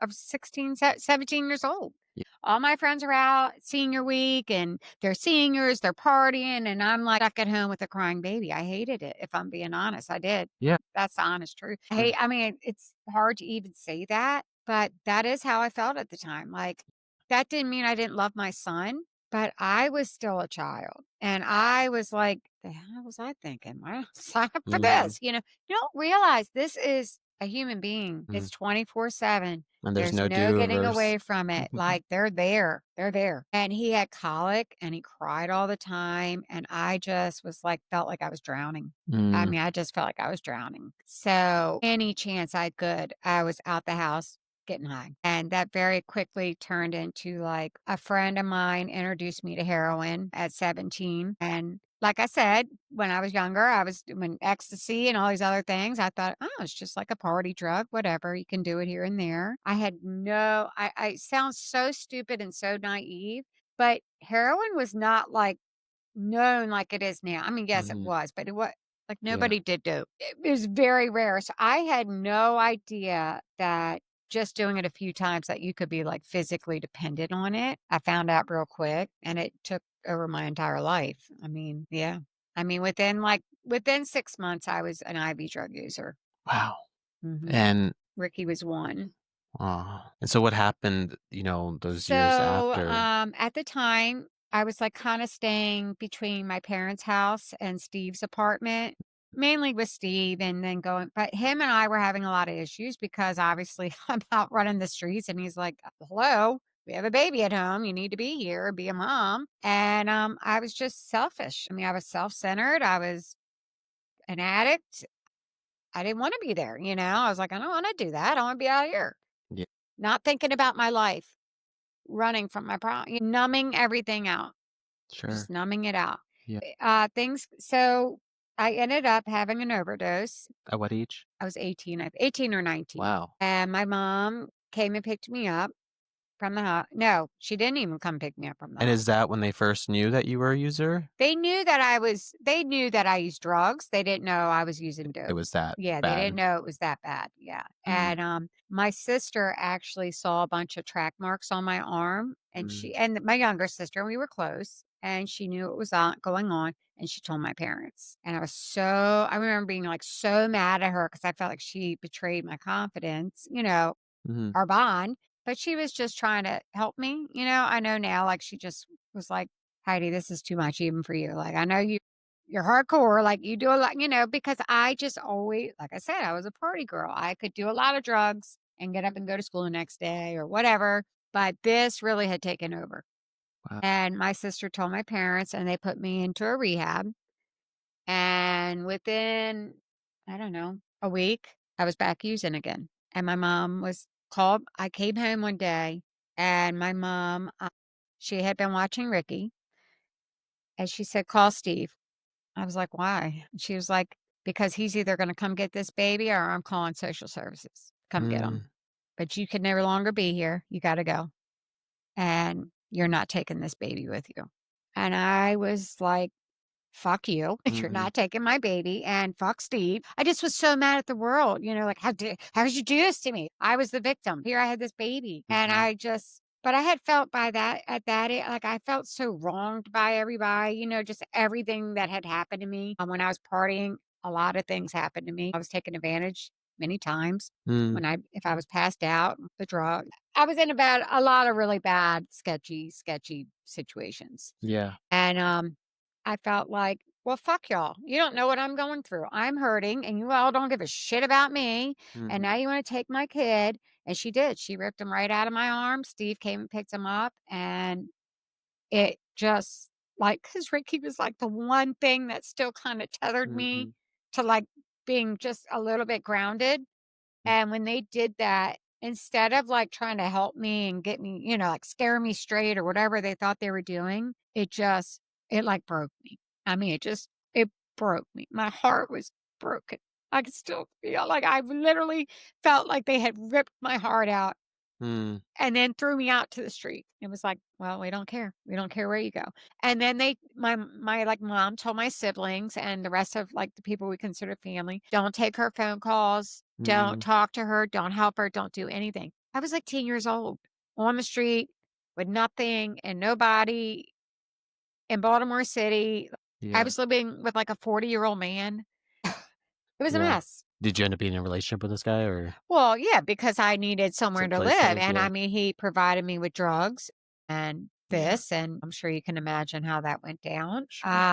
was 16, 17 years old. Yeah. All my friends are out senior week, and they're seniors, they're partying, and I'm, like, stuck at home with a crying baby. I hated it, if I'm being honest, I did. Yeah. That's the honest truth. Sure. I mean, it's hard to even say that, but that is how I felt at the time. Like, that didn't mean I didn't love my son, but I was still a child. And I was like, the hell was I thinking? I don't sign up for Mhm. this. You don't realize this is a human being. Mhm. It's 24/7. And there's There's no no getting do-overs. away from it. Like they're there. They're there. And he had colic and he cried all the time. And I just was like, felt like I was drowning. I Mm. mean, I just felt like I was drowning. So any chance I could, I was out the house getting high. And that very quickly turned into like a friend of mine introduced me to heroin at 17. And like I said, when I was younger, I was doing ecstasy and all these other things. I thought, oh, it's just like a party drug, whatever. You can do it here and there. I had I sound so stupid and so naive, but heroin was not like known like it is now. I mean, yes, it Mhm. was, but it was like Yeah. nobody did dope. It was very rare. So I had no idea that just doing it a few times that you could be like physically dependent on it. I found out real quick and it took over my entire life. I mean, yeah. I mean, within 6 months, I was an IV drug user. Wow. hmm And Ricky was one. and so what happened, those years So, after? at the time, I was like kind of staying between my parents' house and Steve's apartment. mainly with Steve and then going but him and I were having a lot of issues because obviously I'm out running the streets and he's like, "Hello, we have a baby at home. You need to be here, be a mom." And I was just selfish. I mean, I was self-centered. I was an addict. I didn't want to be there, you know. I was like, I don't want to do that. I want to be out here, Yeah, not thinking about my life, running from my problem, numbing everything out, just sure. numbing it out. Yeah. Things. So I ended up having an overdose. At what age? I was 18, 18 or 19. Wow. And my mom came and picked me up from the house. No, she didn't even come pick me up from the And is hospital. that when they first knew that you were a user? They knew that I used drugs. They didn't know I was using It dope. was that Yeah, they didn't bad. know it was that bad. Yeah. Mm, And my sister actually saw a bunch of track marks on my arm mm, and my younger sister, we were close, and she knew it was on going on and she told my parents. And I remember being like so mad at her because I felt like she betrayed my confidence, mhm, our bond, but she was just trying to help me, I know now, like, she just was like, "Heidi, this is too much even for you. Like, I know you're hardcore, like, you do a lot," because I just always like I said, I was a party girl. I could do a lot of drugs and get up and go to school the next day or whatever, but this really had taken over. wow. And my sister told my parents, and they put me into a rehab, and within, I don't know, a week, I was back using again. And my mom was called. I came home one day and my mom, she had been watching Ricky and she said, call Steve. I was like, why? And she was like, because he's either going to come get this baby or I'm calling social services. Come get him. Mm, But you can no longer be here. You got to go. And you're not taking this baby with you. And I was like, fuck you. You're mhm, not taking my baby and fuck Steve. I just was so mad at the world, like how did you do this to me? I was the victim. Here I had this baby. And mhm, but I had felt by that at that like I felt so wronged by everybody, just everything that had happened to me. When I was partying, a lot of things happened to me. I was taken advantage many times mm, when if I was passed out, the drug. I was in about a lot of really bad, sketchy situations. yeah, And, I felt like, "Well, fuck y'all. You don't know what I'm going through. I'm hurting, and you all don't give a shit about me, and mhm, now you wanna take my kid." And she did. She ripped him right out of my arms. Steve came and picked him up, and it just like, because Ricky was, like, the one thing that still kinda tethered me mhm, to, like, being just a little bit grounded. mm, And when they did that, instead of, like, trying to help me and get me, like, scare me straight or whatever they thought they were doing, it, like, broke me. I mean, it broke me. My heart was broken. I could still feel like I literally felt like they had ripped my heart out mm, and then threw me out to the street. It was like, "Well, we don't care. We don't care where you go." And then like, mom told my siblings and the rest of, like, the people we consider family, "Don't take her phone calls. Don't mm, talk to her. Don't help her. Don't do anything." I was, like, 10 years old on the street with nothing and nobody in Baltimore City. I yeah, was living with, like, a 40-year-old man. It was a yeah. mess. Did you end up being in a relationship with this guy or Well, yeah, because I needed somewhere some to place to live, live? and Yeah, I mean, he provided me with drugs and yeah, this, and I'm sure you can imagine how that went down. sure,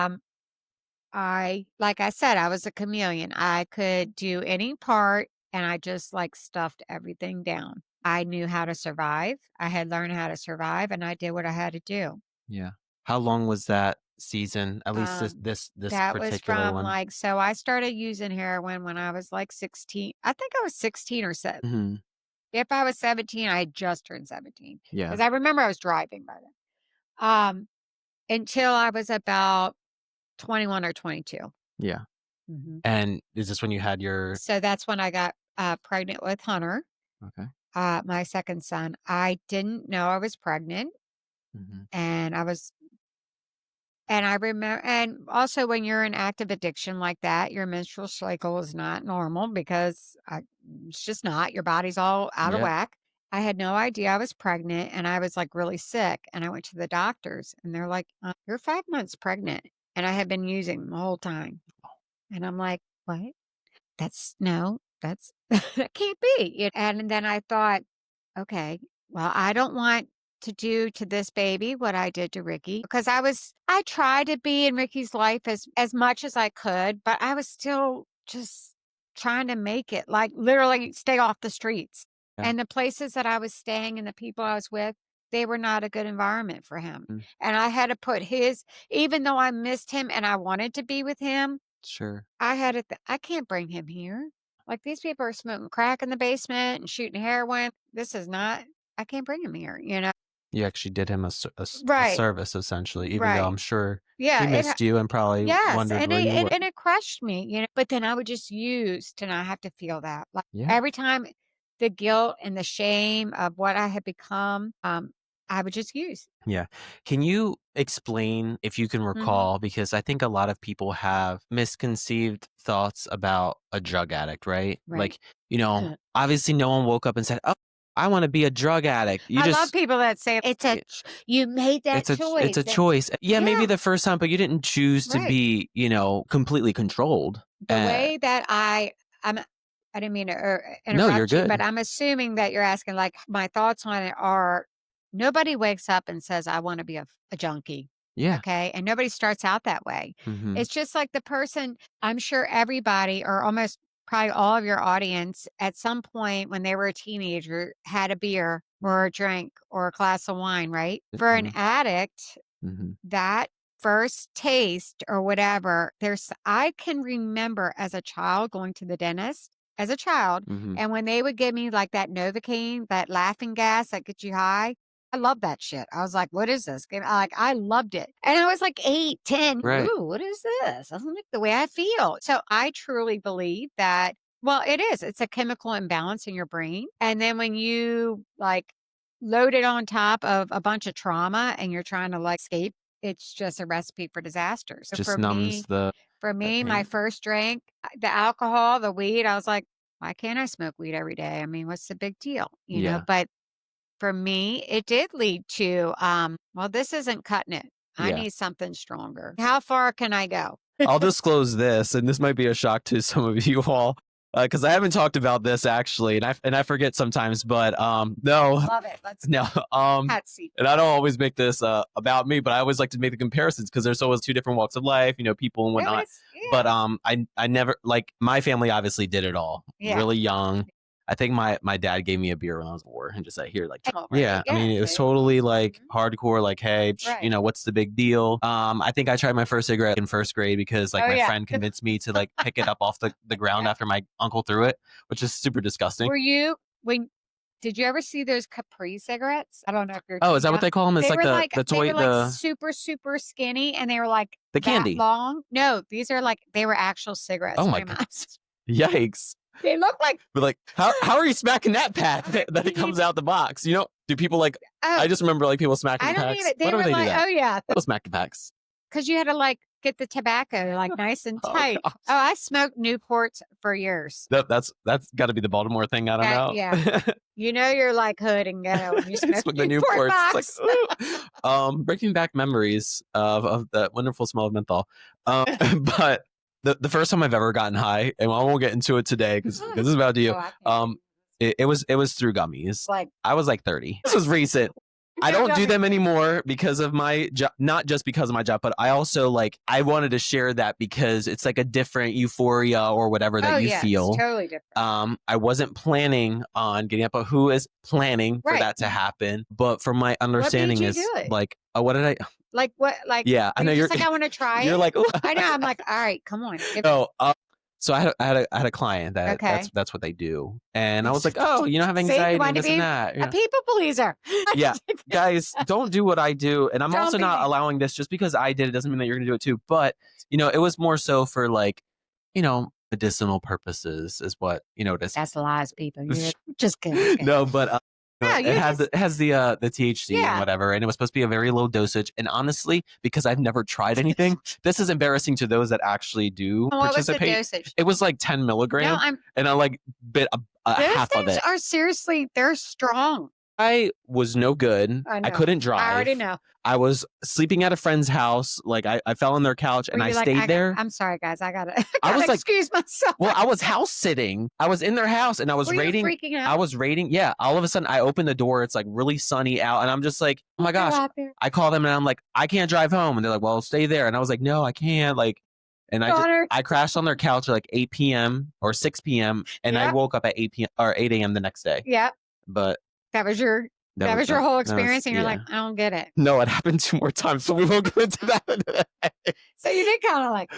Like I said, I was a chameleon. I could do any part, and I just, like, stuffed everything down. I knew how to survive. I had learned how to survive, and I did what I had to do. yeah. How long was that season? At least this Um, this this that was particular from, one? like so I started using heroin when I was, like, 16. I think I was 16 or 7. Mhm, If I was 17, I had just turned 17 yeah, because I remember I was driving by then. Until I was about 21 or 22. yeah. Mhm. And is this when you had your So that's when I got, pregnant with Hunter, okay, my second son. I didn't know I was pregnant, mhm, and I remember, and also when you're in active addiction like that, your menstrual cycle is not normal because it's just not. Your body's all out of yep, whack. I had no idea I was pregnant and I was like really sick. And I went to the doctors and they're like, you're 5 months pregnant. And I had been using the whole time. And I'm like, what? No, that can't be. And then I thought, okay, well, I don't want to do to this baby what I did to Ricky because I tried to be in Ricky's life as much as I could, but I was still just trying to make it, like literally stay off the streets. Yeah. And the places that I was staying and the people I was with, they were not a good environment for him. Mm. And I had to put even though I missed him and I wanted to be with him, Sure. I can't bring him here. Like these people are smoking crack in the basement and shooting heroin. I can't bring him here, you know? You actually did him a Right, service, essentially, even though I'm right. sure he Yeah, missed you and probably yes, wondered and where you were. it crushed me, you know, but then I would just use to not have to feel that. Like, Yeah. every time the guilt and the shame of what I had become, I would just use. Yeah. Can you explain, if you can Mhm. recall, because I think a lot of people have misconceived thoughts about a drug addict, right? Right. Like, obviously no one woke up and said, "Oh, I want to be a drug addict." You I love just people that say, you made that it's choice, a and choice. Yeah, maybe yeah, the first time, but you didn't choose to right. be, completely controlled. The way that I'm I didn't mean to No, you're interrupt you, but good. I'm assuming that you're asking, like, my thoughts on it are nobody wakes up and says, I want to be a junkie. Yeah. Okay. And nobody starts out that way. Mhm. It's just like the person, I'm sure everybody or almost probably all of your audience at some point when they were a teenager had a beer or a drink or a glass of wine, right? For an Mhm. addict, Mhm. that first taste or whatever, I can remember as a child going to the dentist as a child, Mhm. and when they would give me like that Novocaine, that laughing gas that gets you high, I love that shit. I was like, "What is this?" I loved it, and I was like 8, 10. Right. Ooh, what is this? Doesn't look the way I feel. So I truly believe that. Well, it is. It's a chemical imbalance in your brain, and then when you like load it on top of a bunch of trauma and you're trying to like escape, it's just a recipe for disaster. So Just numbs the my pain. first drink, the alcohol, the weed, I was like, why can't I smoke weed every day? I mean, what's the big deal? You know, Yeah. but for me, it did lead to, well, this isn't cutting it. I Yeah. need something stronger. How far can I go? I'll disclose this, and this might be a shock to some of you all, because I haven't talked about this actually, and I forget sometimes. But no, Love it. Let's no, hot seat. and I don't always make this about me, but I always like to make the comparisons because there's always two different walks of life, people and No, whatnot. But yeah, I never, like, my family obviously did it all yeah. really young. I think my dad gave me a beer when I was 4 and just said, "Here, like, All yeah." right. I Yeah. mean, it was See? totally like Mhm. hardcore, like, "Hey, Right. what's the big deal?" I think I tried my first cigarette in first grade because like Oh, my yeah. friend convinced me to like pick it up off the ground Yeah. after my uncle threw it, which is super disgusting. Were you when did you ever see those Capri cigarettes? I don't know if you're Oh, too is that what young. they call them? It's like the They toy, were like the super, super skinny and they were like the that candy. long. No, these are like they were actual cigarettes. Oh So my my god. mom said, Yikes. they look like But like, how are you smacking that pack that it these. comes out the box? Do people like? Oh, I just remember like people smacking I the don't even packs. Why they do were they do like, that? oh yeah, I don't smack the packs. because you had to like get the tobacco like nice and Oh tight. god. Oh, I smoked Newports for years. That's got to be the Baltimore thing. I don't know. Yeah. You know you're like hood and ghetto when you smoke Smoke the Newport Newports. It's like, box. ooh. Bringing back memories of that wonderful smell of menthol. Um, but the first time I've ever gotten high, and I won't get into it today because this is about you. Oh, I can't. Um, it was through gummies. Like I was like 30. This was recent. I don't do them anymore because of my job, not just because of my job, but I also like I wanted to share that because it's like a different euphoria or whatever that Oh, you yeah, it's feel. totally different. I wasn't planning on getting up, but who is planning for Right. that to happen? But from my What made understanding you is do it? like, what did I? Like, what like, Yeah, I were know you you're. just like, "I wanna try You're it?" like, "Ooh." I know, I'm like, "Alright, come on." No. So I had a client that Okay. that's what they do, and I was like, oh, I have See, you anxiety and want to this and be that. a people pleaser. Yeah, guys, don't do what I do. And I'm Don't also be not me. allowing this just because I did it doesn't mean that you're gonna do it too. But it was more so for like, medicinal purposes is what it is. That's lies, people. You're just kidding. No, but No, it you're had just the THC and yeah. whatever, and it was supposed to be a very low dosage. And honestly, because I've never tried anything, this is embarrassing to those that actually do What was the participate. dosage? It was like 10 No, milligram, I'm and I like bit a those half of things it. are seriously they're strong. I was no good. I I know. couldn't I already drive. know. I was sleeping at a friend's house. Like I fell on their couch Were and I you like, stayed there. I'm sorry, guys. I gotta, I gotta was like, excuse myself. well, I was house sitting. I was in their house and I was Were you rating. freaking out? I was rating. Yeah. All of a sudden I open the door. It's like really sunny out. And I'm just like, oh my Go gosh. out there. I call them and I'm like, I can't drive home. And they're like, well, stay there. And I was like, no, I can't. Like, and Daughter. I crashed on their couch at like 8 p.m. or 6 p.m. And I Yep. woke up at 8 p.m. or 8 a.m. the next day. Yep. But That was your whole experience, and you're like, yeah. I don't get it. No, it happened 2 more times, so we won't go into that. So you did kind of like,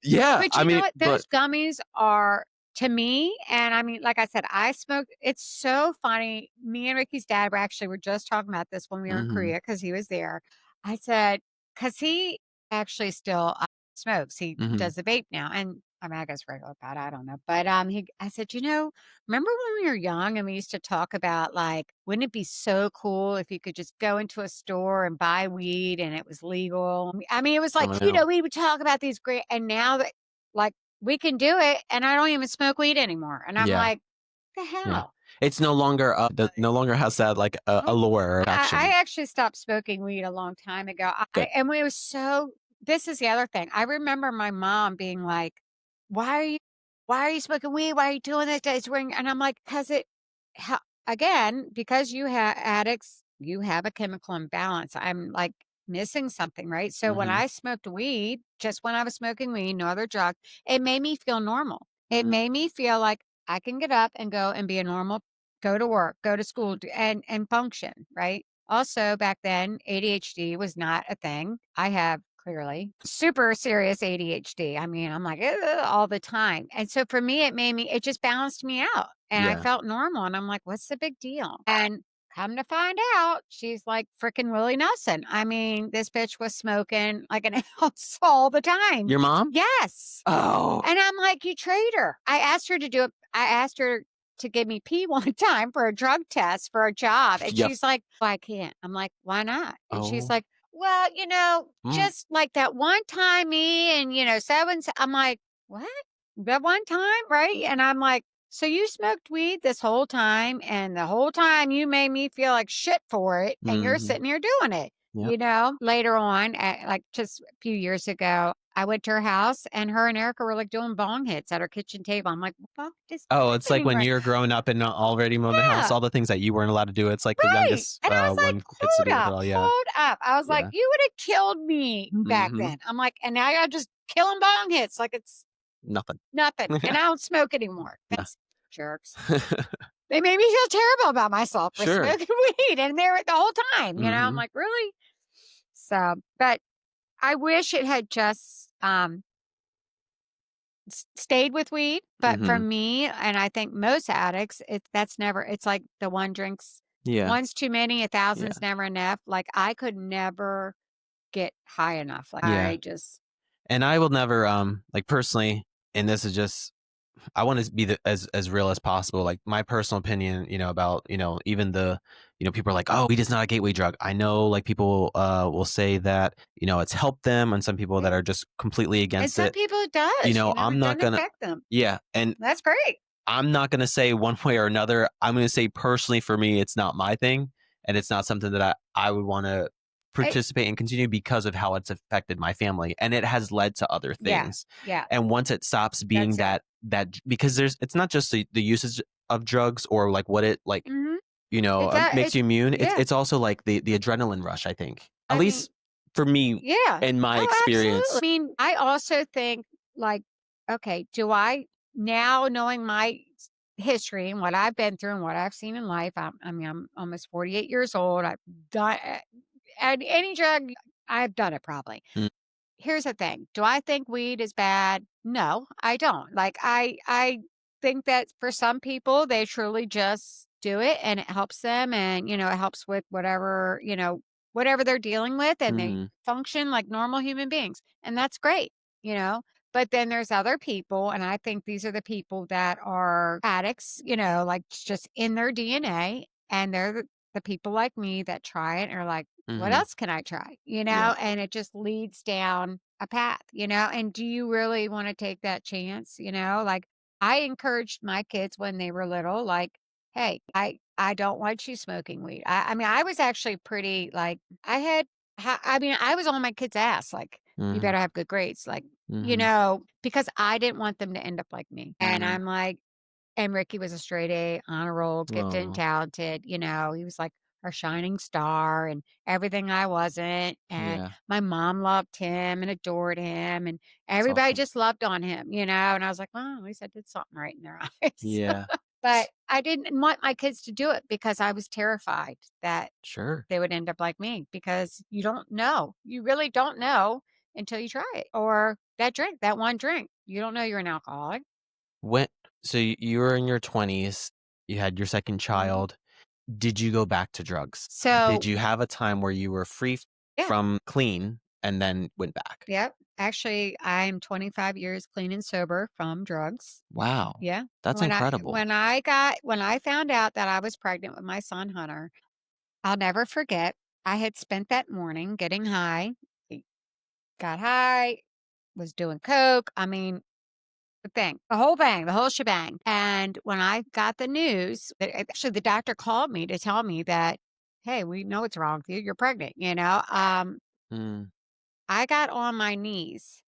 Yeah, but I you know mean, what? Those gummies are to me, and I mean, like I said, I smoked. It's so funny. Me and Ricky's dad were just talking about this when we were in Korea because he was there. I said, because he actually still smokes. He does the vape now, and I mean, I guess regular pot. I don't know, but I said, remember when we were young and we used to talk about like, wouldn't it be so cool if you could just go into a store and buy weed and it was legal? I mean, it was like, we would talk about these great, and now that like we can do it, and I don't even smoke weed anymore, and I'm like, the hell. Yeah. It's no longer no longer has that like allure or action. I actually stopped smoking weed a long time ago. And we was so. This is the other thing. I remember my mom being like, "Why are you smoking weed? Why are you doing this?" And I'm like, "Cause again, because you have addicts, you have a chemical imbalance. I'm like missing something, right? So when I smoked weed, just when I was smoking weed, no other drug, it made me feel normal. It made me feel like I can get up and go and be a normal, go to work, go to school, and function, right? Also, back then, ADHD was not a thing. I have clearly super serious ADHD. I mean, I'm like, "Ugh," all the time. And so for me, it just balanced me out and I felt normal. And I'm like, what's the big deal? And come to find out, she's like freaking Willie Nelson. I mean, this bitch was smoking like an ounce all the time. Your mom? Yes. Oh. And I'm like, you traitor. I asked her to do it. I asked her to give me pee one time for a drug test for a job. And she's like, well, I can't. I'm like, why not? And she's like, well, just like that one time me and, I'm like, what? That one time? Right. And I'm like, so you smoked weed this whole time, and the whole time you made me feel like shit for it, and you're sitting here doing it. Later on, like just a few years ago, I went to her house and her and Erica were like doing bong hits at her kitchen table. I'm like, what is it's like when happening you're growing up and already mowing the house, all the things that you weren't allowed to do. It's like the youngest And I was like, one gets to do it all. Yeah. hold up. I was like, you would have killed me back then. I'm like, and now you're just killing bong hits like it's Nothing. and I don't smoke anymore. That's jerks. They made me feel terrible about myself for smoking weed, and they were the whole time. I'm like, really? So, but I wish it had just stayed with weed. But for me, and I think most addicts, it's like the one drinks. One's too many, 1,000's never enough. Like I could never get high enough. Like I just. And I will never like personally, and this is just, I want to be as real as possible. Like my personal opinion, about, even people are like, oh, weed is not a gateway drug. I know like people will say that, it's helped them, and some people that are just completely against and it. some people it does. I'm not going to affect them. Yeah. And that's great. I'm not going to say one way or another. I'm going to say personally for me, it's not my thing. And it's not something that I would want to participate and continue because of how it's affected my family. And it has led to other things. Yeah. And once it stops being that because it's not just the usage of drugs or like what it like, makes you immune. It's also like the adrenaline rush, I think. At least for me, in my experience. Absolutely. I mean, I also think like, okay, do I now knowing my history and what I've been through and what I've seen in life, I'm almost 48 years old. I've done and any drug, I've done it probably. Here's the thing. Do I think weed is bad? No, I don't. Like I think that for some people, they truly just do it and it helps them, and it helps with whatever they're dealing with, and they function like normal human beings. And that's great. But then there's other people, and I think these are the people that are addicts, like just in their DNA, and they're the people like me that try it and are like, what else can I try? And it just leads down a path, and do you really want to take that chance? Like I encouraged my kids when they were little, like, hey, I don't want you smoking weed. I mean, I was actually pretty like I had I mean, I was on my kid's ass, like, you Mhm. better have good grades, like, Mhm. because I didn't want them to end up like me. And I'm like, and Ricky was a straight A, honor roll, gifted and Oh, talented, he was like our shining star and everything I wasn't. And yeah. my mom loved him and adored him, and That's everybody awesome. just loved on him, and I was like, well, at least I did something right in their eyes. Yeah. But I didn't want my kids to do it because I was terrified that Sure. they would end up like me because you don't know. You really don't know until you try it. Or that drink, that one drink. You don't know you're an alcoholic. When so you were in your 20s, you had your 2nd Mhm. child. Did you go back to drugs? Did So, you have a time where you were free yeah, from clean and then went back? yep. Actually, I'm 25 years clean and sober from drugs. Wow. Yeah. That's incredible. When I found out that I was pregnant with my son Hunter, I'll never forget. I had spent that morning getting high. Got high, was doing coke. I mean, the whole shebang. And when I got the news, actually the doctor called me to tell me that, hey, we know what's wrong with you. You're pregnant. Mm. I got on my knees.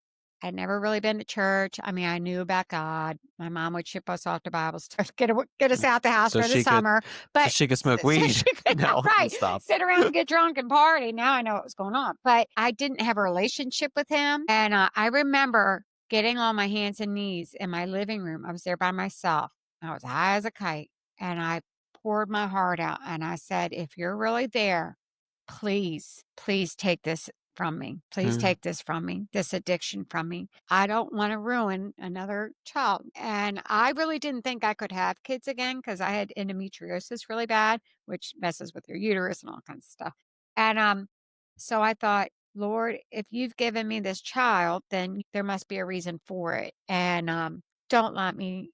I'd never really been to church. I mean, I knew about God. My mom would ship us off to Bible stuff, get us out the house So for the she could summer. so But she could smoke so weed. she could, No, right, and stop. sit around and get drunk and party. Now I know what was going on. But I didn't have a relationship with him. And I remember getting on my hands and knees in my living room. I was there by myself. I was high as a kite. And I poured my heart out. And I said, if you're really there, please, please take this from me. Please Mm. take this from me, this addiction from me. I don't want to ruin another child. And I really didn't think I could have kids again because I had endometriosis really bad, which messes with your uterus and all kinds of stuff. And so I thought, Lord, if you've given me this child, then there must be a reason for it. And don't let me,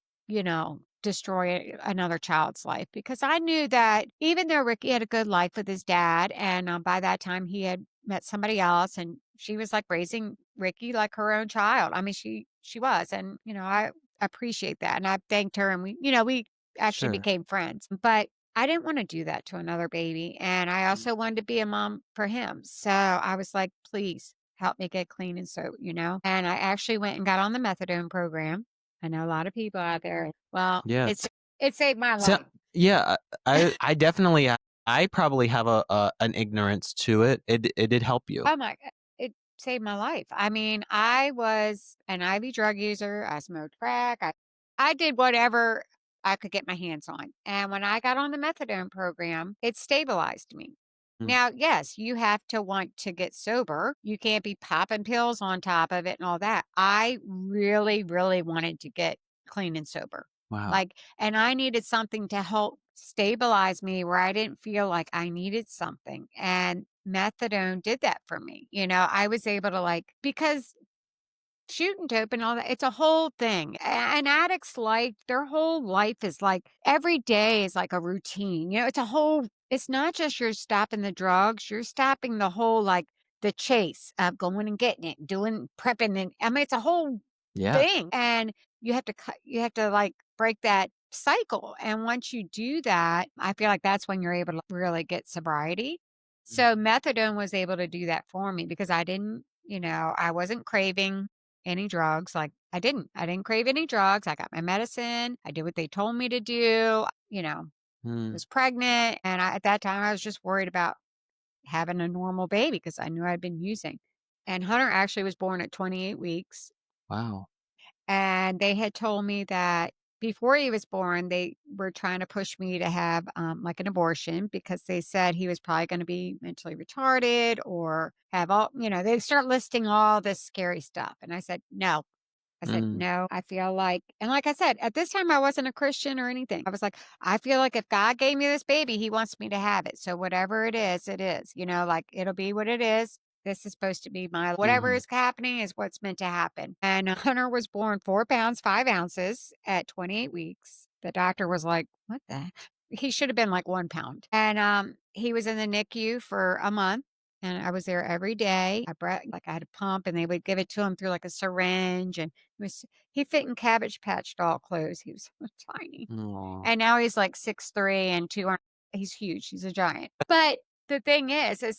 destroy another child's life because I knew that even though Ricky had a good life with his dad, and by that time he had met somebody else, and she was like raising Ricky like her own child. I mean, she was, and I appreciate that, and I thanked her, and we actually Sure. became friends. But I didn't want to do that to another baby, and I Mm. also wanted to be a mom for him. So I was like, please help me get clean and sober. And I actually went and got on the methadone program. I know a lot of people out there. Well, Yes. it saved my So life. yeah, I definitely I probably have a an ignorance to it. It did help you. Oh my god, it saved my life. I mean, I was an IV drug user. I smoked crack. I did whatever I could get my hands on. And when I got on the methadone program, it stabilized me. Mm. Now, yes, you have to want to get sober. You can't be popping pills on top of it and all that. I really, really wanted to get clean and sober. Wow. Like, and I needed something to help stabilize me where I didn't feel like I needed something. And methadone did that for me. I was able to because shooting dope and all that, it's a whole thing. An addict's life, their whole life is like every day is like a routine. It's not just you're stopping the drugs, you're stopping the whole the chase of going and getting it, doing prepping. And I mean, it's a whole Yeah. thing. And you have to break that cycle. And once you do that, I feel like that's when you're able to really get sobriety. Mm. So methadone was able to do that for me because I wasn't craving any drugs. Like I didn't crave any drugs. I got my medicine. I did what they told me to do. Mm. Was pregnant. And at that time I was just worried about having a normal baby because I knew I'd been using. And Hunter actually was born at 28 weeks. Wow. And they had told me that before he was born, they were trying to push me to have like an abortion because they said he was probably going to be mentally retarded or have they start listing all this scary stuff. And I said, no. I said, Mm. no, I feel like, and like I said, at this time, I wasn't a Christian or anything. I was like, I feel like if God gave me this baby, he wants me to have it. So whatever it is, like it'll be what it is. This is supposed to be whatever Mhm. is happening is what's meant to happen. And Hunter was born 4 pounds, 5 ounces at 28 weeks. The doctor was like, what the? He should have been like 1 pound. And he was in the NICU for a month. And I was there every day. I had a pump and they would give it to him through like a syringe. And Was he fit in Cabbage Patch doll clothes. He was so tiny. Aw. And now he's like 6'3" and 200. He's huge. He's a giant. But the thing is that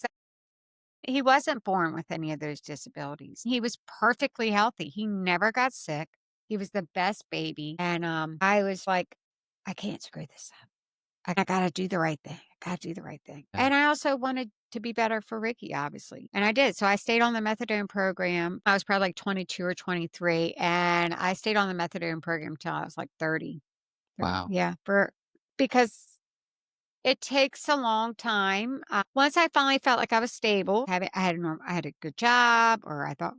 he wasn't born with any of those disabilities. He was perfectly healthy. He never got sick. He was the best baby. And I was like, I can't screw this up. I gotta do the right thing. I gotta do the right thing. Yeah. And I also wanted to be better for Ricky, obviously. And I did. So I stayed on the methadone program. I was probably like 22 or 23. And I stayed on the methadone program until I was like 30. Wow. Yeah. Because it takes a long time. Once I finally felt like I was stable, I had a good job, or I thought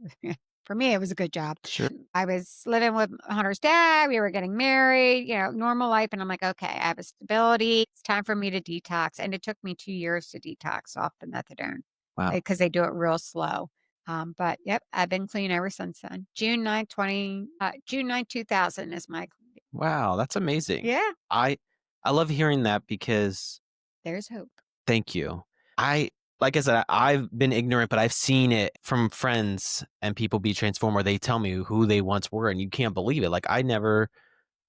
for me it was a good job. Sure. I was living with Hunter's dad. We were getting married, normal life, and I'm like, okay, I have a stability. It's time for me to detox, and it took me 2 years to detox off the methadone Wow. because they do it real slow. But yep, I've been clean ever since then. June 9, 2000 is my Wow, that's amazing. yeah. I love hearing that because There's hope. thank you. I like I said, I've been ignorant, but I've seen it from friends and people be transformed where they tell me who they once were, and you can't believe it. Like I never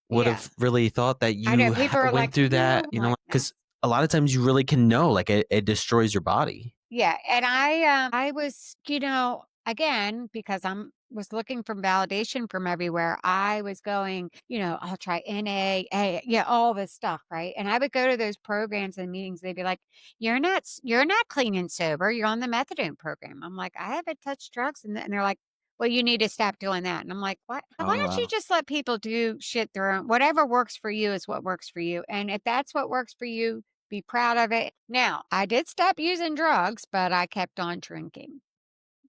would Yeah. have really thought that I know you people are went like, through "No," that, I'm like, "No." because a lot of times you really can know, like it destroys your body. Yeah, and I was, again, because was looking for validation from everywhere. I was going, I'll try NA, yeah, all this stuff, right? And I would go to those programs and meetings. They'd be like, you're not clean and sober. You're on the methadone program." I'm like, "I haven't touched drugs," and they're like, "Well, you need to stop doing that." And I'm like, "What? Why Oh don't you wow. just let people do shit their own? Whatever works for you is what works for you. And if that's what works for you, be proud of it." Now, I did stop using drugs, but I kept on drinking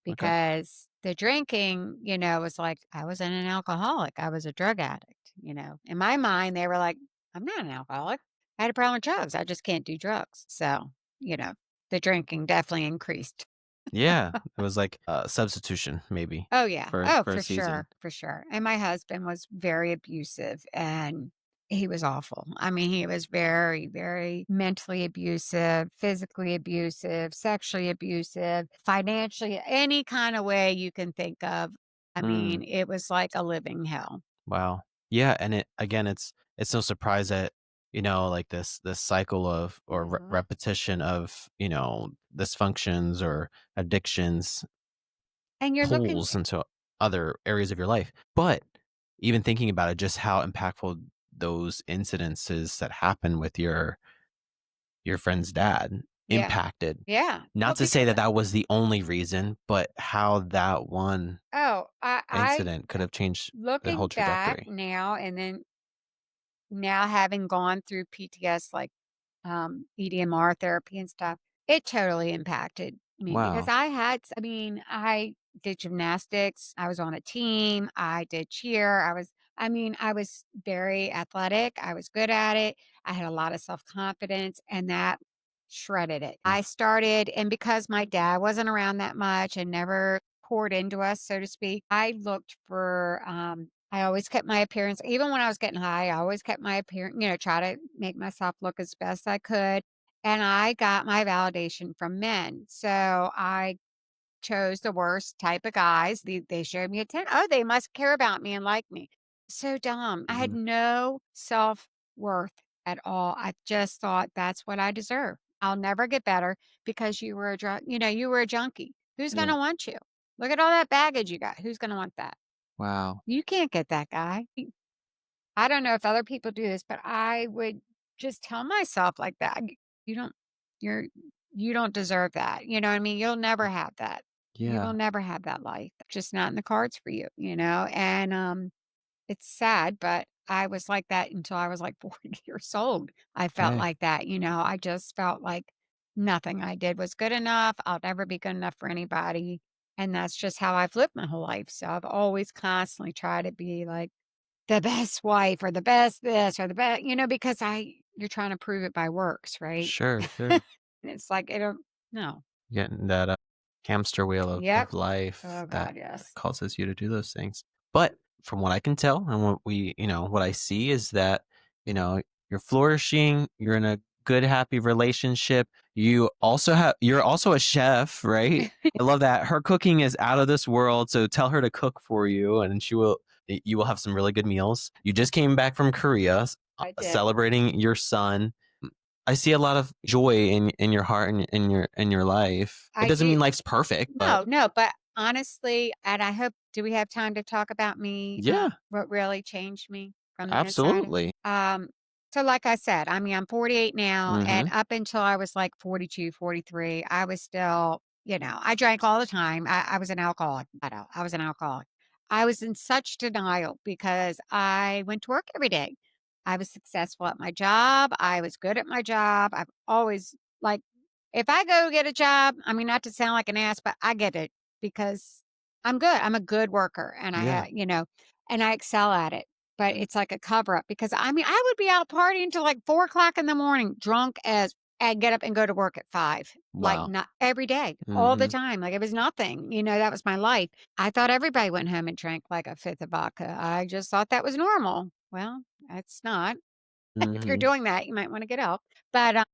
Okay. because the drinking, was like I wasn't an alcoholic. I was a drug addict. In my mind, they were like, "I'm not an alcoholic. I had a problem with drugs. I just can't do drugs." So, you know, the drinking definitely increased. Yeah, it was like a substitution maybe Oh, yeah. for Oh, a for season. sure, for sure. And my husband was very abusive, and he was awful. I mean, he was very, very mentally abusive, physically abusive, sexually abusive, financially, any kind of way you can think of. I mean, Mm. it was like a living hell. Wow. Yeah, and it's no surprise that, like this cycle of or Mhm. repetition of, dysfunctions or addictions And you're looking pulls into other areas of your life. But even thinking about it, just how impactful those incidences that happen with your friend's dad yeah, impacted. yeah. Well, Not to say because that that was the only reason, but how that one oh, I incident could have changed the whole looking back trajectory. now and then now having gone through PTS, like EDMR therapy and stuff, it totally impacted me because Wow. I did gymnastics, I was on a team, I did cheer, I was very athletic, I was good at it, I had a lot of self-confidence, and that shredded it. Mm. I started, and because my dad wasn't around that much and never poured into us, so to speak, I looked for, I always kept my appearance, even when I was getting high, I always kept my appearance, try to make myself look as best I could. And I got my validation from men. So I chose the worst type of guys. They showed me attention. Oh, they must care about me and like me. So dumb. I had Mhm. no self worth at all. I just thought that's what I deserve. I'll never get better because you were a you were a junkie. Who's going Yeah. to want you? Look at all that baggage you got. Who's going to want that? Wow. You can't get that guy. I don't know if other people do this, but I would just tell myself like that. You don't you're you don't deserve that. You know what I mean? You'll never have that. You will Yeah. never have that life. Just not in the cards for you. And it's sad, but I was like that until I was like 40 years old. I felt Hey. like that. I just felt like nothing I did was good enough. I'll never be good enough for anybody. And that's just how I've lived my whole life. So I've always constantly tried to be like the best wife or the best this or the best, because you're trying to prove it by works, right? Sure, sure. And it's like, I don't no. Getting that, hamster wheel Yep. of life Oh that god, yes. causes you to do those things. But from what I can tell and what I see is that, you know, you're flourishing, you're in a good, happy relationship. You're also a chef, right? I love that. Her cooking is out of this world, so tell her to cook for you and she will You will have some really good meals. You just came back from Korea, I did. celebrating your son. I see a lot of joy in your heart and in your life. It I doesn't do. mean life's perfect, but No, no, but honestly, and I hope, do we have time to talk about me, yeah, what really changed me from the inside? absolutely. So like I said, I mean, I'm 48 now, and Mhm. up until I was like 42, 43, I was still, I drank all the time. I was an alcoholic. I was an alcoholic. I was in such denial because I went to work every day. I was successful at my job. I was good at my job. I've always like, if I go get a job, I mean, not to sound like an ass, but I get it because I'm good. I'm a good worker and Yeah. and I excel at it. But it's like a cover up because I mean, I would be out partying till like 4 o'clock in the morning, drunk as, and get up and go to work at 5. Like, Wow. not every day, all the Mhm. time. Like, it was nothing. That was my life. I thought everybody went home and drank like a fifth of vodka. I just thought that was normal. Well, it's not. If you're Mhm. doing that, you might want to get help. But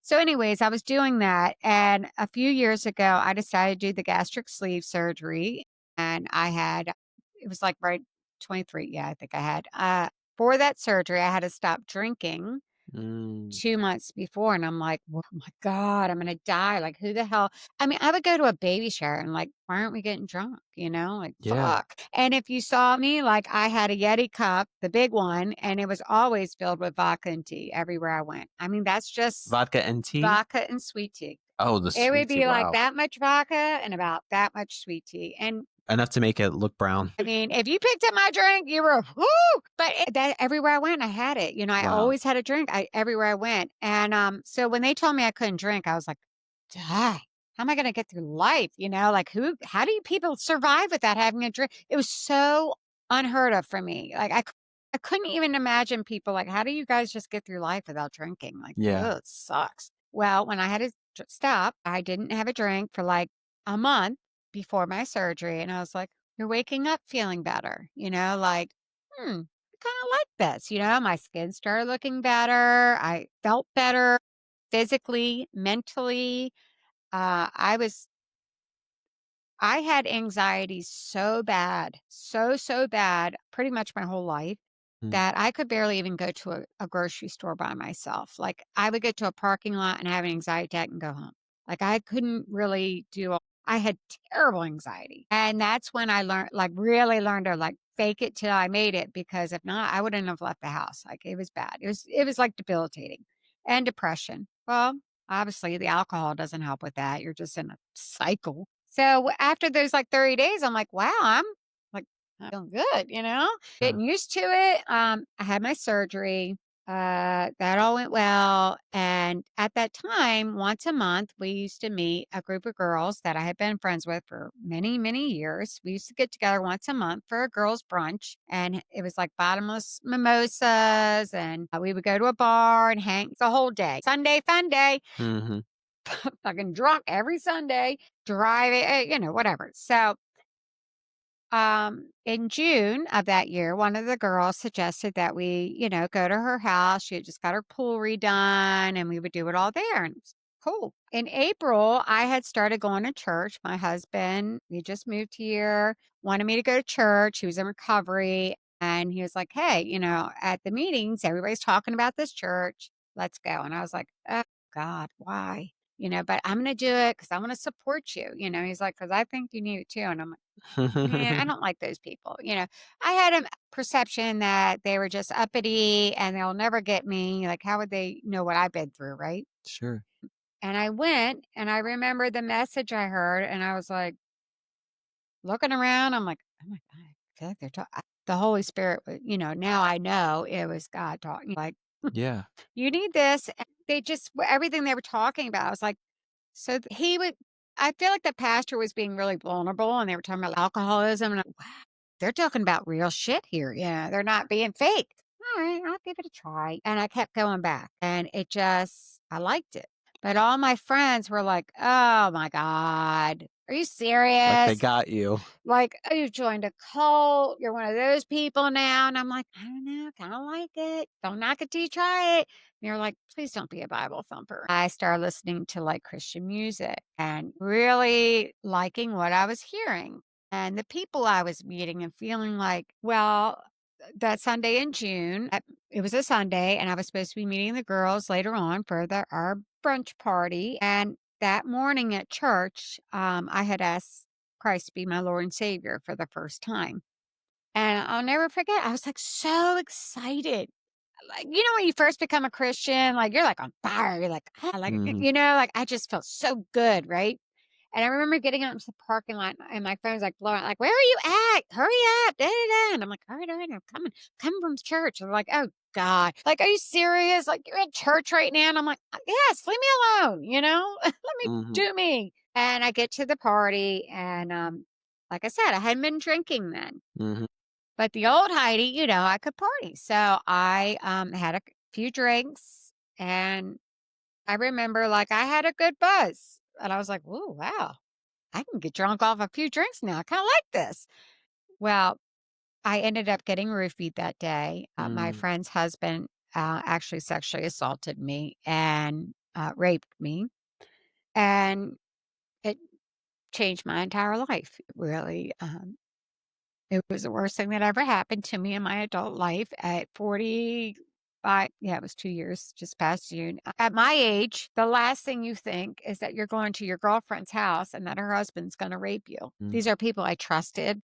so, anyways, I was doing that. And a few years ago, I decided to do the gastric sleeve surgery. And it was like right 23. Yeah, I think I had. For that surgery, I had to stop drinking Mm. 2 months before, and I'm like, "Oh my god, I'm gonna die, like, who the hell." I mean, I would go to a baby shower and like, "Why aren't we getting drunk?" Like, Yeah. "Fuck." And if you saw me, like, I had a Yeti cup, the big one, and it was always filled with vodka and tea everywhere I went. I mean, that's just Vodka and tea? vodka and sweet tea. Oh, the It would sweet tea, be like wow. that much vodka and about that much sweet tea, and Enough to make it look brown. I mean, if you picked up my drink, you were woo. But that everywhere I went, I had it. I Wow. always had a drink. Everywhere I went, and so when they told me I couldn't drink, I was like, "Die! How am I going to get through life?" Like who? How do you people survive without having a drink? It was so unheard of for me. Like I couldn't even imagine people like, how do you guys just get through life without drinking? Like, Yeah. oh, it sucks. Well, when I had to stop, I didn't have a drink for like a month before my surgery, and I was like, you're waking up feeling better, like, I kind of like this, my skin started looking better. I felt better physically, mentally. I was I had anxiety so bad, so, so bad, pretty much my whole life, Mm. that I could barely even go to a grocery store by myself. Like, I would get to a parking lot and have an anxiety attack and go home. Like, I couldn't really I had terrible anxiety. And that's when I learned, like, really learned to, like, fake it till I made it, because if not, I wouldn't have left the house. Like, it was bad. It was like debilitating. And depression. Well, obviously, the alcohol doesn't help with that. You're just in a cycle. So after those like 30 days, I'm like, wow, like I'm feeling good, Yeah. getting used to it. I had my surgery. That all went well. And at that time, once a month, we used to meet a group of girls that I had been friends with for many, many years. We used to get together once a month for a girls' brunch. And it was like bottomless mimosas. And we would go to a bar and hang the whole day. Sunday, fun day. Mhm. Fucking drunk every Sunday, driving, whatever. So, in June of that year, one of the girls suggested that we, go to her house. She had just got her pool redone and we would do it all there. And it's cool. In April, I had started going to church. My husband, he just moved here, wanted me to go to church. He was in recovery. And he was like, hey, at the meetings, everybody's talking about this church. Let's go. And I was like, oh, God, why? But I'm going to do it because I want to support you. He's like, because I think you need it too. And I'm like, yeah, I don't like those people. I had a perception that they were just uppity and they'll never get me. Like, how would they know what I've been through? Right. Sure. And I went and I remember the message I heard and I was like looking around. I'm like, oh my God, I feel like they're talking. The Holy Spirit, now I know it was God talking. Like, Yeah. you need this. And they just, everything they were talking about, I was like, so he would, I feel like the pastor was being really vulnerable and they were talking about alcoholism. And they're talking about real shit here. They're not being fake. All right, I'll give it a try. And I kept going back and I liked it. But all my friends were like, oh my God, are you Like they serious? got you. Like, oh, you joined a cult. You're one of those people now. And I'm like, I don't know, kind of like it. Don't knock it till you try it. And you're like, please don't be a Bible thumper. I started listening to like Christian music and really liking what I was hearing. and the people I was meeting and feeling like, well, that Sunday in June, it was a Sunday, and I was supposed to be meeting the girls later on for our brunch party. And that morning at church, I had asked Christ to be my Lord and Savior for the first time. And I'll never forget, I was like so excited. Like, when you first become a Christian, like you're like on fire. You're like, "Ah," like, Mhm. like I just felt so good, right? And I remember getting out into the parking lot and my phone was like blowing, like, "Where are you at? Hurry up." Da, da, da. And I'm like, all right, I'm coming from church. They're like, oh God. Like, are you serious? Like, you're at church right now. And I'm like, yes, leave me alone, let me Mhm. do me. And I get to the party and like I said, I hadn't been drinking then. Mhm. But the old Heidi, I could party. So I had a few drinks and I remember like I had a good buzz. And I was like, "Ooh, wow. I can get drunk off a few drinks now. I kind of like this." Well, I ended up getting roofied that day. My Mm. friend's husband actually sexually assaulted me and raped me. And it changed my entire life, really. It was the worst thing that ever happened to me in my adult life at 45. Yeah, it was 2 years, just past June. At my age, the last thing you think is that you're going to your girlfriend's house and that her husband's gonna rape you. Mm. These are people I trusted.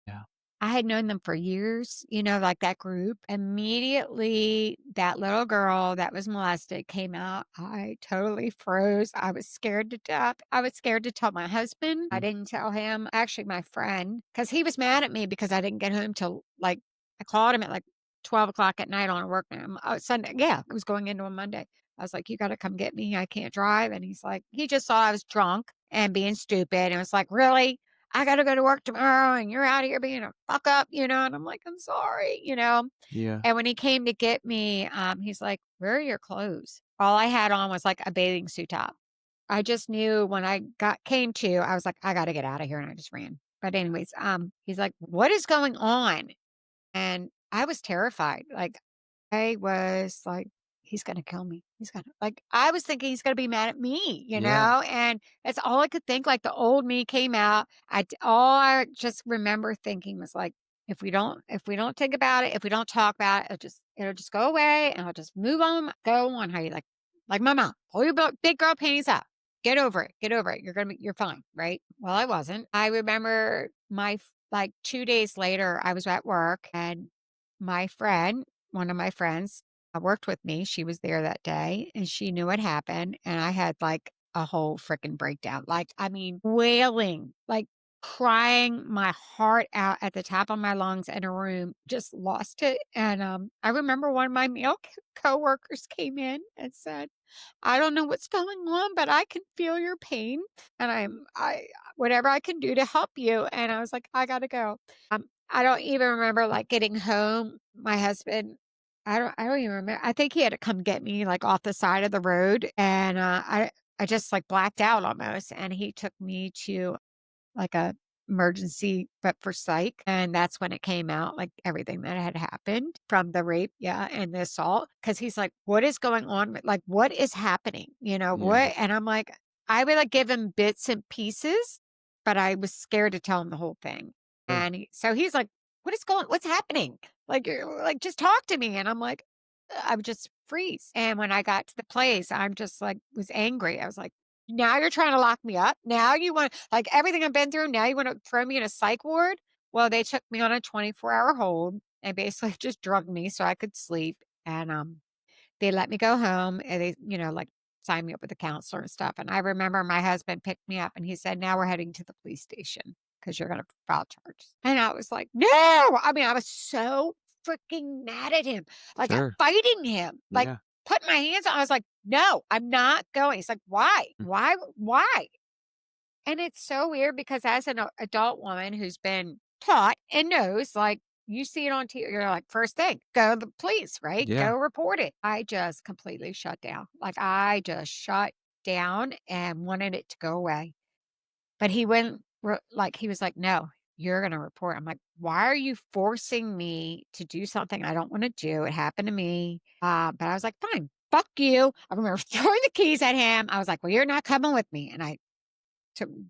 Yeah. I had known them for years, like that group. Immediately, that little girl that was molested came out. I totally froze. I was scared to death. I was scared to tell my husband. I Mm. didn't tell him, actually, my friend, because he was mad at me because I didn't get home till like, I called him at like 12 o'clock at night on a work night. Sunday. Yeah, it was going into a Monday. I was like, you got to come get me. I can't drive. And he's like, he just thought I was drunk and being stupid. And was like, really? I got to go to work tomorrow and you're out here being a fuck up, and I'm like, I'm sorry. Yeah. And when he came to get me, he's like, where are your clothes? All I had on was like a bathing suit top. I just knew when I came to, I was like, I got to get out of here. And I just ran. But anyways, he's like, what is going on? And I was terrified. Like, I was like, he's gonna kill me. He's gonna like I was thinking he's gonna be mad at me, Yeah. and that's all I could think. Like the old me came out. All I just remember thinking was like, if we don't think about it, if we don't talk about it, it'll just go away and I'll just move on, go on. How you like my mom, pull your big girl panties up. Get over it. Get over it. You're fine, right? Well, I wasn't. I remember like 2 days later, I was at work and my friend, one of my friends, worked with me. She was there that day and she knew what happened. And I had like a whole freaking breakdown. Like, I mean, wailing, like crying my heart out at the top of my lungs in a room, just lost it. And I remember one of my male coworkers came in and said, I don't know what's going on, but I can feel your pain and I whatever I can do to help you. And I was like, I gotta go. I don't even remember like getting home. My husband, I don't even remember. I think he had to come get me like off the side of the road. And I just like blacked out almost. And he took me to like a emergency, but for psych. And that's when it came out, like everything that had happened from the rape, yeah, and the assault. Cause he's like, what is going on? Like, what is happening? Yeah. What? And I'm like, I would like give him bits and pieces, but I was scared to tell him the whole thing. Sure. And so he's like, what's happening? Like, like, just talk to me. And I'm like, I would just freeze. And when I got to the place, I'm just like, was angry. I was like, now you're trying to lock me up. Now you want like everything I've been through. Now you want to throw me in a psych ward. Well, they took me on a 24-hour hold and basically just drugged me so I could sleep. And they let me go home and they, like signed me up with a counselor and stuff. And I remember my husband picked me up and he said, now we're heading to the police station because you're going to file charges. And I was like, no. I mean, I was so freaking mad at him, like Sure. fighting him, like Yeah. putting my hands on. I was like, no, I'm not going. He's like, why? Mm. Why? And it's so weird because as an adult woman who's been taught and knows, like, you see it on TV, you're like, first thing, go to the police, right? Yeah. Go report it. I just completely shut down. Like, I just shut down and wanted it to go away. But he wouldn't, like, he was like, no, you're going to report. I'm like, why are you forcing me to do something I don't want to do? It happened to me. But I was like, fine, fuck you. I remember throwing the keys at him. I was like, well, you're not coming with me. And I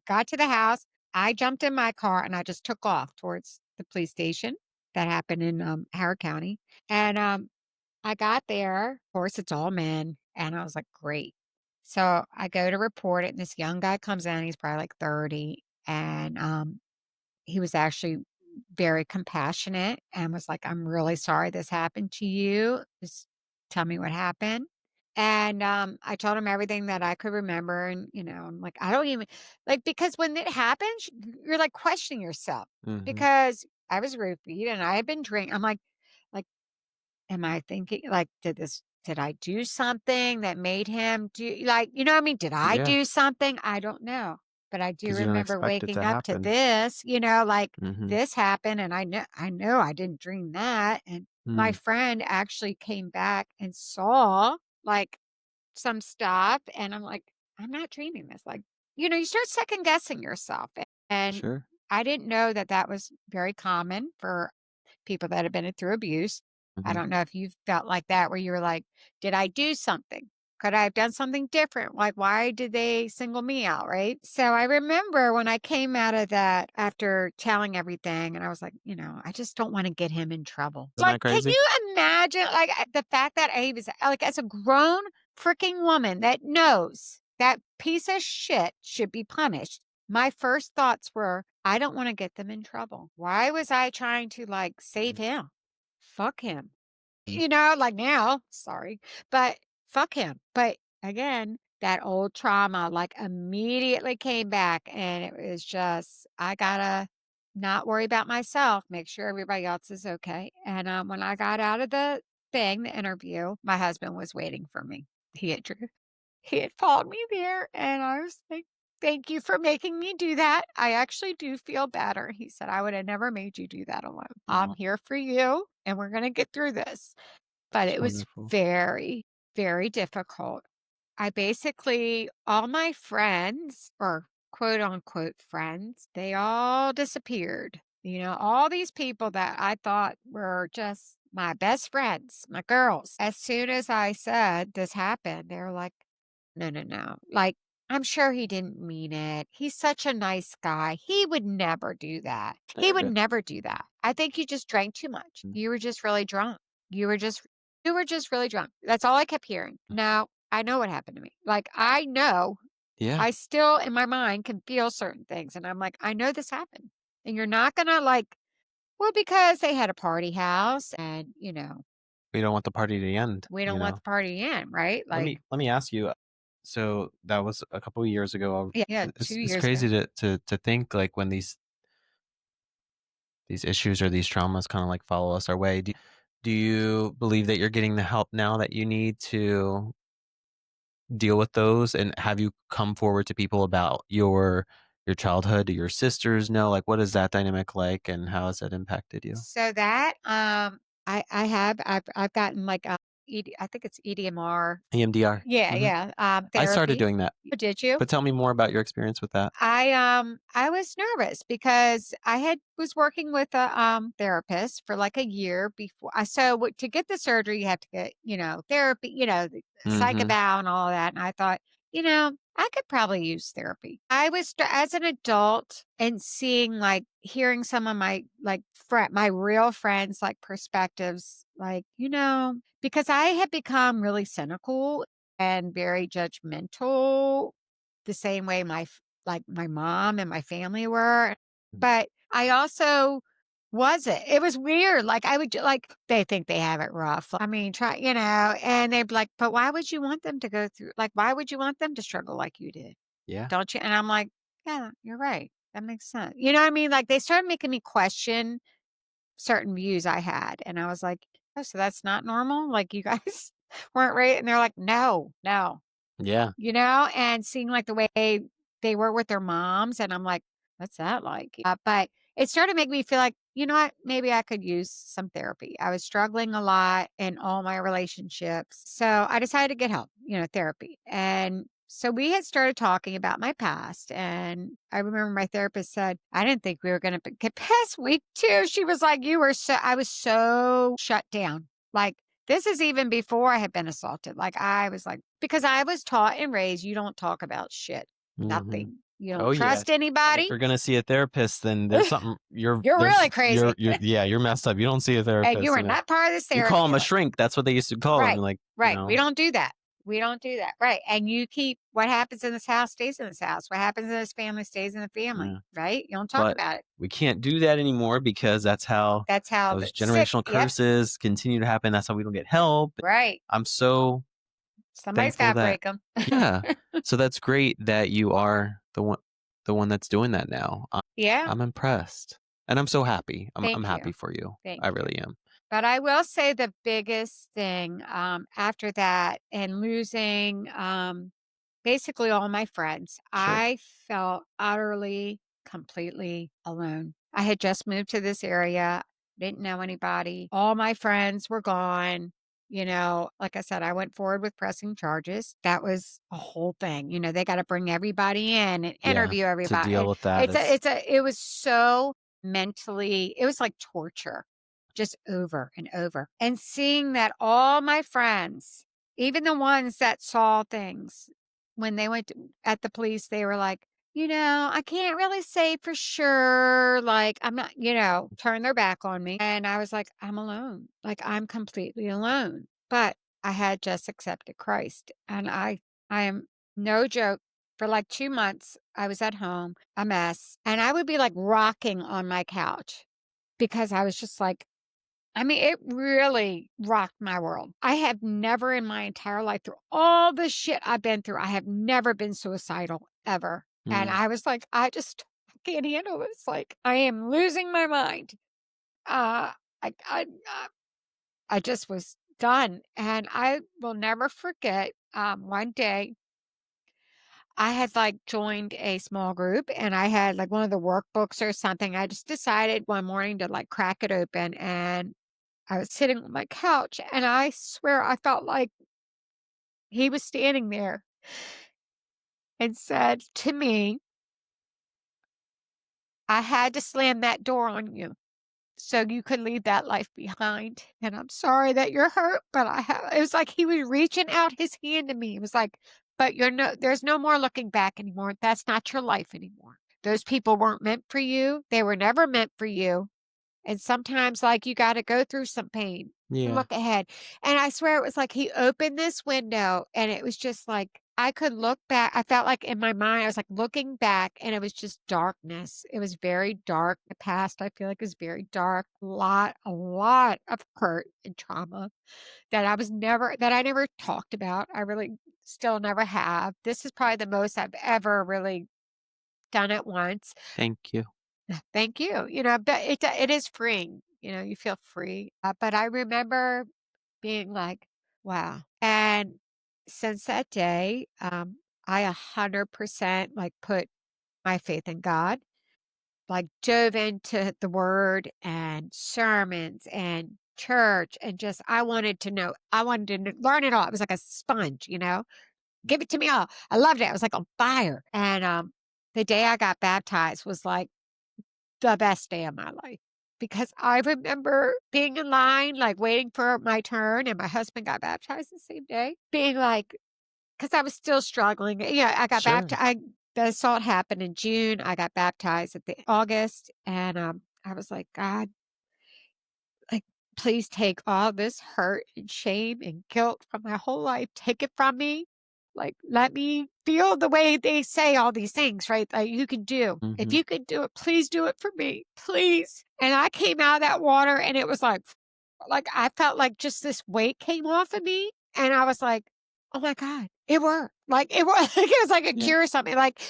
got to the house. I jumped in my car and I just took off towards the police station. That happened in Howard County. And I got there. Of course, it's all men. And I was like, great. So I go to report it. And this young guy comes in. He's probably like 30. And he was actually very compassionate and was like, I'm really sorry this happened to you. Just tell me what happened. And I told him everything that I could remember. And, I'm like, I don't even like, because when it happens, you're like questioning yourself Mhm. because I was roofied and I had been drinking. I'm like, am I thinking like, did I do something that made him do like, you know what I mean? Did I Yeah, do something? I don't know. But I do because you don't remember expect it waking to up to happen. this, like Mhm. this happened and I know I didn't dream that. And my Mm. friend actually came back and saw like some stuff and I'm like, I'm not dreaming this. Like, you start second guessing yourself. And Sure. I didn't know that that was very common for people that have been through abuse. I Mhm. don't know if you've felt like that where you were like, did I do something? Could I have done something different? Like, why did they single me out? Right. So I remember when I came out of that after telling everything, and I was like, I just don't want to get him in trouble. Isn't Like, that can crazy? you imagine, like, the fact that I was like, as a grown freaking woman that knows that piece of shit should be punished? My first thoughts were, I don't want to get them in trouble. Why was I trying to like save him? Fuck him. Mhm. Like now, sorry, but fuck him. But again, that old trauma like immediately came back and it was just, I gotta not worry about myself, make sure everybody else is okay. And when I got out of the interview, my husband was waiting for me. He had he had followed me there, and I was like, "Thank you for making me do that. I actually do feel better." He said, "I would have never made you do that alone. I'm Aw, here for you, and we're gonna get through this." But that's it was wonderful. very, very difficult. I basically all my friends, or quote unquote friends, they all disappeared. All these people that I thought were just my best friends, my girls. As soon as I said this happened, they were like, no, no, no. Like, I'm sure he didn't mean it. He's such a nice guy. He would never do that. No, He you're would good. never do that. I think you just drank too much. Mm. You were just really drunk. You were just you were just really drunk. That's all I kept hearing. Now, I know what happened to me. Like, I know Yeah. I still in my mind can feel certain things. And I'm like, I know this happened. And you're not gonna like, well, because they had a party house and, We don't want the party to end, we you don't want know? the party in, right? Like, Let me ask you, so that was a couple of years ago. yeah, yeah, two It's years ago. crazy to think, like, when these issues or these traumas kinda, like, follow us our way. Do you believe that you're getting the help now that you need to deal with those? And have you come forward to people about your childhood? Do your sisters know? Like, what is that dynamic like, and how has that impacted you? So that, I've gotten like I think it's EDMR. EMDR. Yeah, Mhm. yeah, I started therapy. doing that, Oh, did you? but tell me more about your experience with that. I was nervous because I had was working with a therapist for like a year before. To get the surgery, you have to get therapy, the psych Mhm. eval and all of that. And I thought, I could probably use therapy. I was as an adult and seeing like hearing some of my like my real friends like perspectives, like because I had become really cynical and very judgmental the same way like my mom and my family were, but I also wasn't. It was weird. Like I would like they think they have it rough. I mean, try, and they'd be like, but why would you want them to go through like why would you want them to struggle like you did? Yeah. Don't you? And I'm like, yeah, you're right. That makes sense. You know what I mean? Like they started making me question certain views I had. And I was like, oh, so that's not normal? Like you guys weren't right. And they're like, no, no, Yeah. and seeing like the way they were with their moms. And I'm like, what's that like? But it started to make me feel like, you know what? Maybe I could use some therapy. I was struggling a lot in all my relationships. So I decided to get help, therapy. And so we had started talking about my past. And I remember my therapist said, I didn't think we were going to get past week two. She was like, I was so shut down. Like, this is even before I had been assaulted. Like I was like, because I was taught and raised, you don't talk about shit, Mhm. nothing. You Oh don't yes. trust And if anybody. you're gonna see a therapist, then there's something You're really crazy. you're messed up. You don't see a And you therapist, are and not part of this you call therapy. him a shrink. That's what they used to call him. Right. Like, Right. We don't do that. We don't do that. Right. And you keep what happens in this house stays in this house. What happens in this family stays in the family. yeah. Right. You don't talk But about it. we can't do that anymore because that's how That's how the those sick. generational Yep. curses continue to happen. That's how we don't get help. Right. I'm so Somebody's thankful got to that break them. yeah. So that's great that you are the one that's doing that now. Yeah. I'm impressed. And I'm so happy. I'm Thank happy you. for you. Thank I you. really am. But I will say the biggest thing after that and losing basically all my friends, Sure. I felt utterly, completely alone. I had just moved to this area, didn't know anybody. All my friends were gone. Like I said, I went forward with pressing charges. That was a whole thing. They got to bring everybody in and Yeah. interview To everybody. deal with that is It was so mentally, it was like torture, just over and over. And seeing that all my friends, even the ones that saw things, when they went at the police, they were like, I can't really say for sure. Like, I'm not, turn their back on me. And I was like, I'm alone. Like, I'm completely alone. But I had just accepted Christ. And I am no joke. For like 2 months, I was at home, a mess. And I would be like rocking on my couch because I was just like, it really rocked my world. I have never in my entire life, through all the shit I've been through, I have never been suicidal ever. And mm, I was like, I can't handle this. Like, I am losing my mind. Uh, I just was done. And I will never forget, one day I had like joined a small group and I had like one of the workbooks or something. I just decided one morning to like crack it open, and I was sitting on my couch, and I swear I felt like he was standing there and said to me, I had to slam that door on you so you could leave that life behind. And I'm sorry that you're hurt, but it was like he was reaching out his hand to me. It was like, but there's no more looking back anymore. That's not your life anymore. Those people weren't meant for you. They were never meant for you. And sometimes, like, you got to go through some pain to yeah. look ahead. And I swear it was like he opened this window, and it was just like I could look back. I felt like in my mind, I was like looking back, and it was just darkness. It was very dark. The past, I feel like, is very dark. A lot of hurt and trauma that I never talked about. I really still never have. This is probably the most I've ever really done at once. Thank you. Thank you. But it is freeing. You feel free. But I remember being like, wow. And since that day, I 100% like put my faith in God, like dove into the word and sermons and church, and just I wanted to learn it all. It was like a sponge, give it to me all. I loved it. I was like on fire. And the day I got baptized was like the best day of my life, because I remember being in line, like waiting for my turn, and my husband got baptized the same day, being like, because I was still struggling. Yeah, I got Sure. baptized. The assault happened in June. I got baptized at the August, and I was like, God, like, please take all this hurt and shame and guilt from my whole life. Take it from me. Like, let me feel the way they say all these things, right? Like, you can do. If Mhm. you can do it, please do it for me. Please. And I came out of that water, and it was like I felt like just this weight came off of me. And I was like, oh my God, it worked. Like it was like it was like a Yeah. cure or something. Like,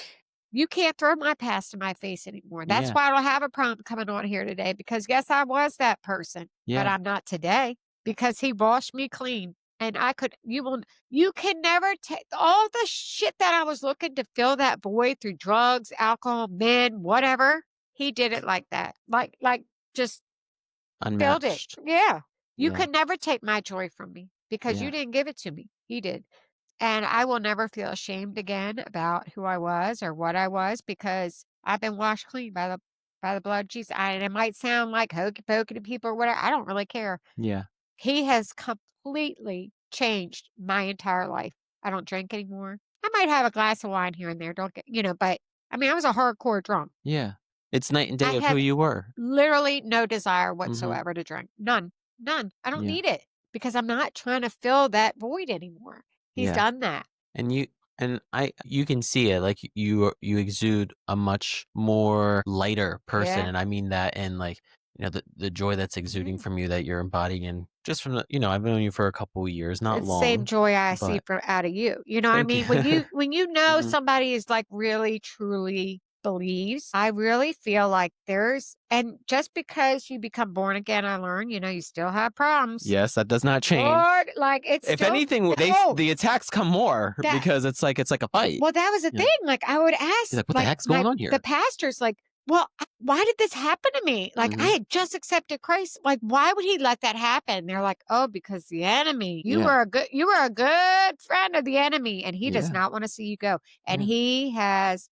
you can't throw my past in my face anymore. That's Yeah. why I don't have a problem coming on here today, because yes, I was that person, but Yeah. I'm not today, because he washed me clean. And you can never take all the shit that I was looking to fill that void through drugs, alcohol, men, whatever. He did it like that. Like just filled it. Unmatched. Yeah. You Yeah. could never take my joy from me because you Yeah. didn't give it to me. He did. And I will never feel ashamed again about who I was or what I was, because I've been washed clean by the blood of Jesus. And it might sound like hokey pokey to people or whatever. I don't really care. Yeah. He has completely changed my entire life. I don't drink anymore. I might have a glass of wine here and there, don't get, but I mean, I was a hardcore drunk. Yeah. It's night and I day of who have you were. literally no desire Mhm. whatsoever to drink. None. None. I don't Yeah. need it because I'm not trying to fill that void anymore. He's Yeah. done that. And you can see it, like, you exude a much more lighter person, Yeah. and I mean that in, like, the joy that's exuding Mhm. from you that you're embodying just from I've known you for a couple years, not It's the same long, joy I see but from out of you. You know what I thank you. mean? When you know Mhm. somebody is like really truly believes, I really feel like there's and just because you become born again, I learned, you still have problems. Yes, that does not change. Lord, like it's If still anything, oh the attacks come more that because it's like a fight. well, that was the Yeah. thing. Like I would He's ask like, "What the like heck's going on the here?" pastors, like, well, why did this happen to me? Like I Mhm. had just accepted Christ. Like, why would he let that happen? They're like, oh, because the enemy. Yeah. You were a good friend of the enemy, and he does Yeah. not want to see you go. And Yeah. he has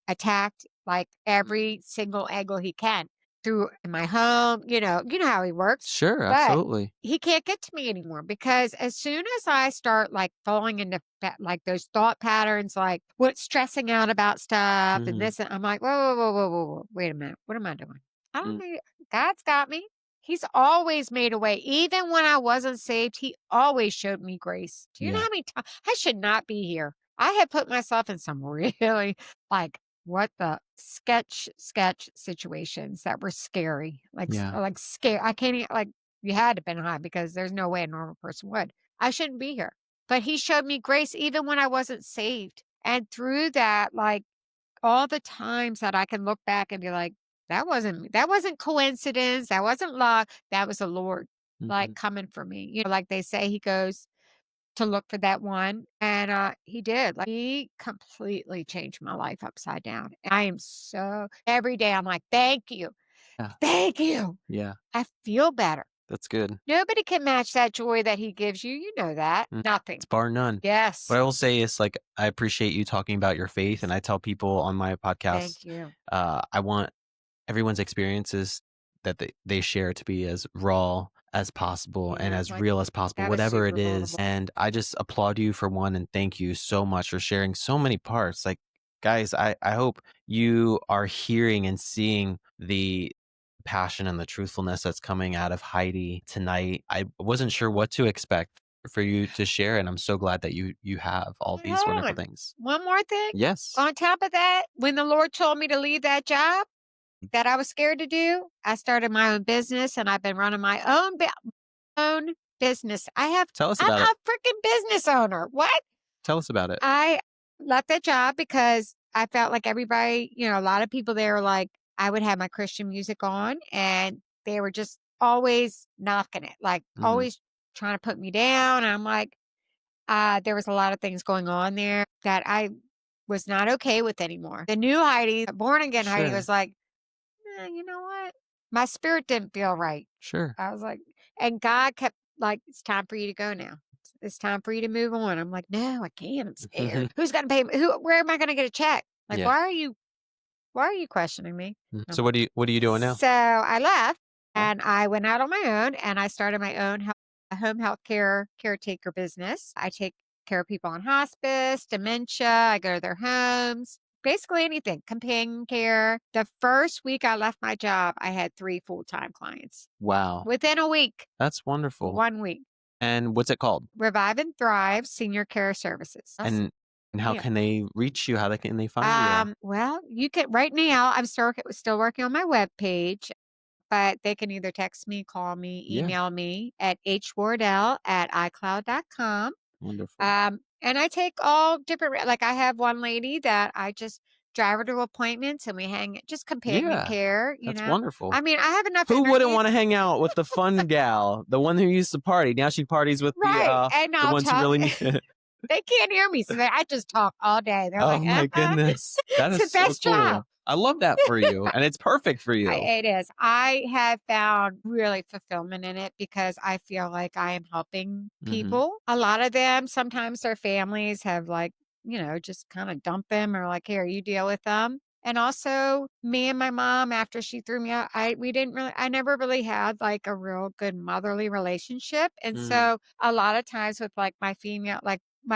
attacked like every single angle he can through my home. You know how he works, Sure, but absolutely. he can't get to me anymore because as soon as I start like falling into like those thought patterns, like what stressing out about stuff and Mhm. this, and I'm like, whoa, whoa, whoa, whoa, whoa, whoa, wait a minute, what am I doing? I don't Mm. need. God's got me. He's always made a way. Even when I wasn't saved, he always showed me grace. Do you know Yeah. how many times I should not be here? I have put myself in some really like what the sketch situations that were scary, Yeah. like scare. I can't even, like you had to been high because there's no way a normal person would. I shouldn't be here, but he showed me grace even when I wasn't saved, and through that, like all the times that I can look back and be like, that wasn't coincidence, that wasn't luck, that was the Lord, like Mhm. coming for me. Like they say, He goes to look for that one. And he did. Like he completely changed my life upside down. I am so every day I'm like, thank you. Yeah. Thank you. Yeah. I feel better. That's good. Nobody can match that joy that he gives you. You know that. Mm. Nothing. It's bar none. Yes. What I will say is, like, I appreciate you talking about your faith, and I tell people on my podcast, Thank you. I want everyone's experiences that they share to be as raw as possible and Yeah. as Like real as possible, that was whatever it super is. vulnerable. And I just applaud you for one, and thank you so much for sharing so many parts. Like, guys, I hope you are hearing and seeing the passion and the truthfulness that's coming out of Heidi tonight. I wasn't sure what to expect for you to share, and I'm so glad that you have all Hey, these hold wonderful on. things. One more thing. Yes. On top of that, when the Lord told me to leave that job that I was scared to do, I started my own business and I've been running my own business. Tell us I'm about it. a freaking business owner. What? Tell us about it. I left that job because I felt like everybody, a lot of people there were like, I would have my Christian music on and they were just always knocking it, like Mhm. always trying to put me down. And I'm like, there was a lot of things going on there that I was not okay with anymore. The new Heidi, the born again Heidi, Sure. was like, you know what? My spirit didn't feel right. Sure. I was like, and God kept like, it's time for you to go now. It's time for you to move on. I'm like, no, I can't. I'm scared. Who's going to pay me? Where am I going to get a check? Like, Yeah. why are you questioning me? So what are you doing now? So I left and I went out on my own and I started my own home health care caretaker business. I take care of people on hospice, dementia. I go to their homes, basically anything, companion care. The first week I left my job, I had 3 full-time clients. Wow. Within a week, That's wonderful. 1 week. And what's it called? Revive and Thrive Senior Care Services. And how Yeah. can they reach you? How can they find you all? Well, you can right now. I'm still working on my webpage, but they can either text me, call me, Yeah. email me at hwardell@icloud.com. Wonderful. And I take all different, like I have one lady that I just drive her to appointments and we hang, just companion Yeah. care, That's wonderful. I mean, I have enough Who wouldn't energy. wanna hang out with the fun gal, the one who used to party? Now she parties with the, Right. And the I'll ones who talk. really need it. They can't hear me. So I just talk all day. They're Oh like, my goodness. That it's is the so best job. cool. I love that for you, and it's perfect for you. It is. I have found really fulfillment in it because I feel like I am helping Mhm. people. A lot of them, sometimes their families have like, just kind of dump them or like, here, you deal with them. And also me and my mom, after she threw me out, I never really had like a real good motherly relationship. And Mhm. so a lot of times with like my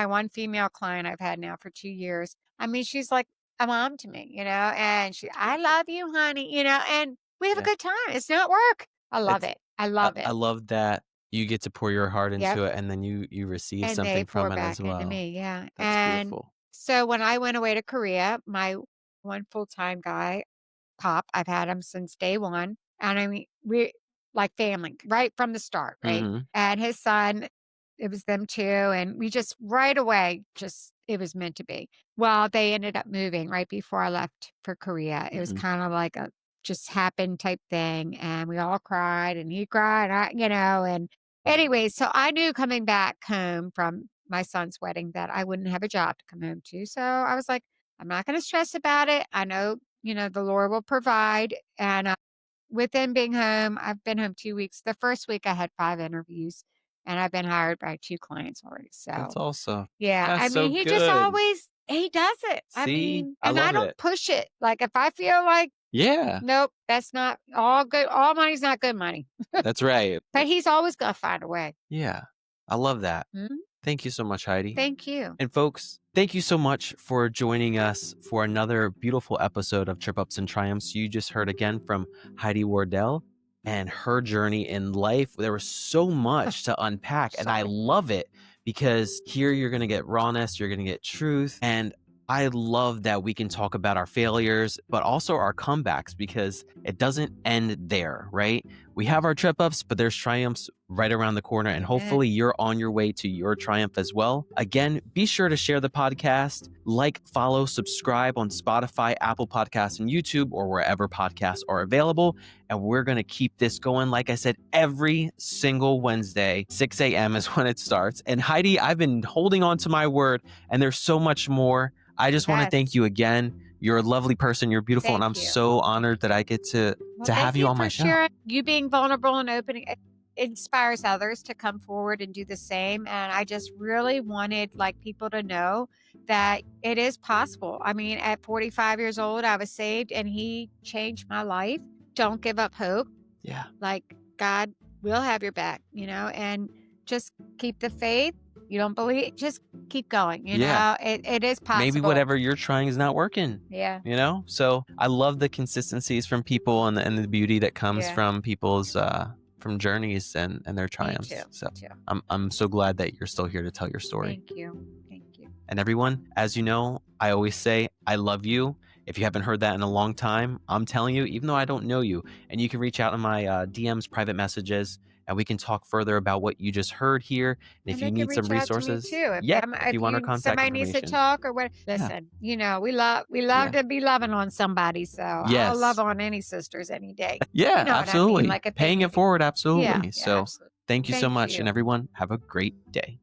one female client I've had now for 2 years, I mean, she's like a mom to me, and I love you, honey, and we have a Yeah. good time. It's not work. I love It's it. I love I it. love that you get to pour your heart Yep. into it and then you receive And they something from pour it as back into well. me. Yeah. That's And beautiful. so when I went away to Korea, my one full-time guy, Pop, I've had him since day one. And I mean, we like family right from the start, right? Mhm. And his son, it was them too. And we just right away, it was meant to be. Well, they ended up moving right before I left for Korea. It was Mhm. kind of like a just happened type thing. And we all cried and he cried, and anyway, so I knew coming back home from my son's wedding that I wouldn't have a job to come home to. So I was like, I'm not going to stress about it. I know, the Lord will provide. And with them being home, I've been home 2 weeks. The first week I had 5 interviews and I've been hired by 2 clients already. That's So awesome. yeah, That's I so mean, he just good. always, he does it. I See? mean, I and I love don't it. push it. Like if I feel like, Yeah. nope, that's not all good. All money's not good money, That's right. but he's always going to find a way. Yeah. I love that. Mhm. Thank you so much, Heidi. Thank you. And folks, thank you so much for joining us for another beautiful episode of Trip Ups and Triumphs. You just heard again from Heidi Wardell and her journey in life. There was so much to unpack, and I Sorry. love it because here you're going to get rawness, you're going to get truth. And I love that we can talk about our failures, but also our comebacks because it doesn't end there, right? We have our trip ups, but there's triumphs right around the corner, and hopefully you're on your way to your triumph as well. Again, be sure to share the podcast, like, follow, subscribe on Spotify, Apple Podcasts, and YouTube, or wherever podcasts are available. And we're going to keep this going. Like I said, every single Wednesday, 6 a.m. is when it starts. And Heidi, I've been holding on to my word, and there's so much more. I just want to thank Yes. you again. You're a lovely person. You're beautiful. And I'm Thank you. so honored that I get to Well, have thank you you on my for show. sharing. You being vulnerable and opening it inspires others to come forward and do the same. And I just really wanted like people to know that it is possible. I mean, at 45 years old, I was saved and he changed my life. Don't give up hope. Yeah. Like God will have your back, and just keep the faith. You don't believe, just keep going. Yeah. It is possible. Maybe whatever you're trying is not working. Yeah. So I love the consistencies from people and the beauty that comes Yeah. from people's from journeys and their triumphs. too. So Me too. I'm so glad that you're still here to tell your story. Thank you. Thank you. And everyone, as you know, I always say I love you. If you haven't heard that in a long time, I'm telling you, even though I don't know you, and you can reach out in my DMs, private messages, and we can talk further about what you just heard here. And if you they need can some reach out to me resources, too. if you want our contact somebody needs to information. talk or what. Listen, we love Yeah. to be loving on somebody. So I'll love on any sisters any day. Yeah, You know what I mean? absolutely. Like if they Paying need it forward, absolutely. Yeah, so absolutely. thank you so Thank much, you. and everyone, have a great day.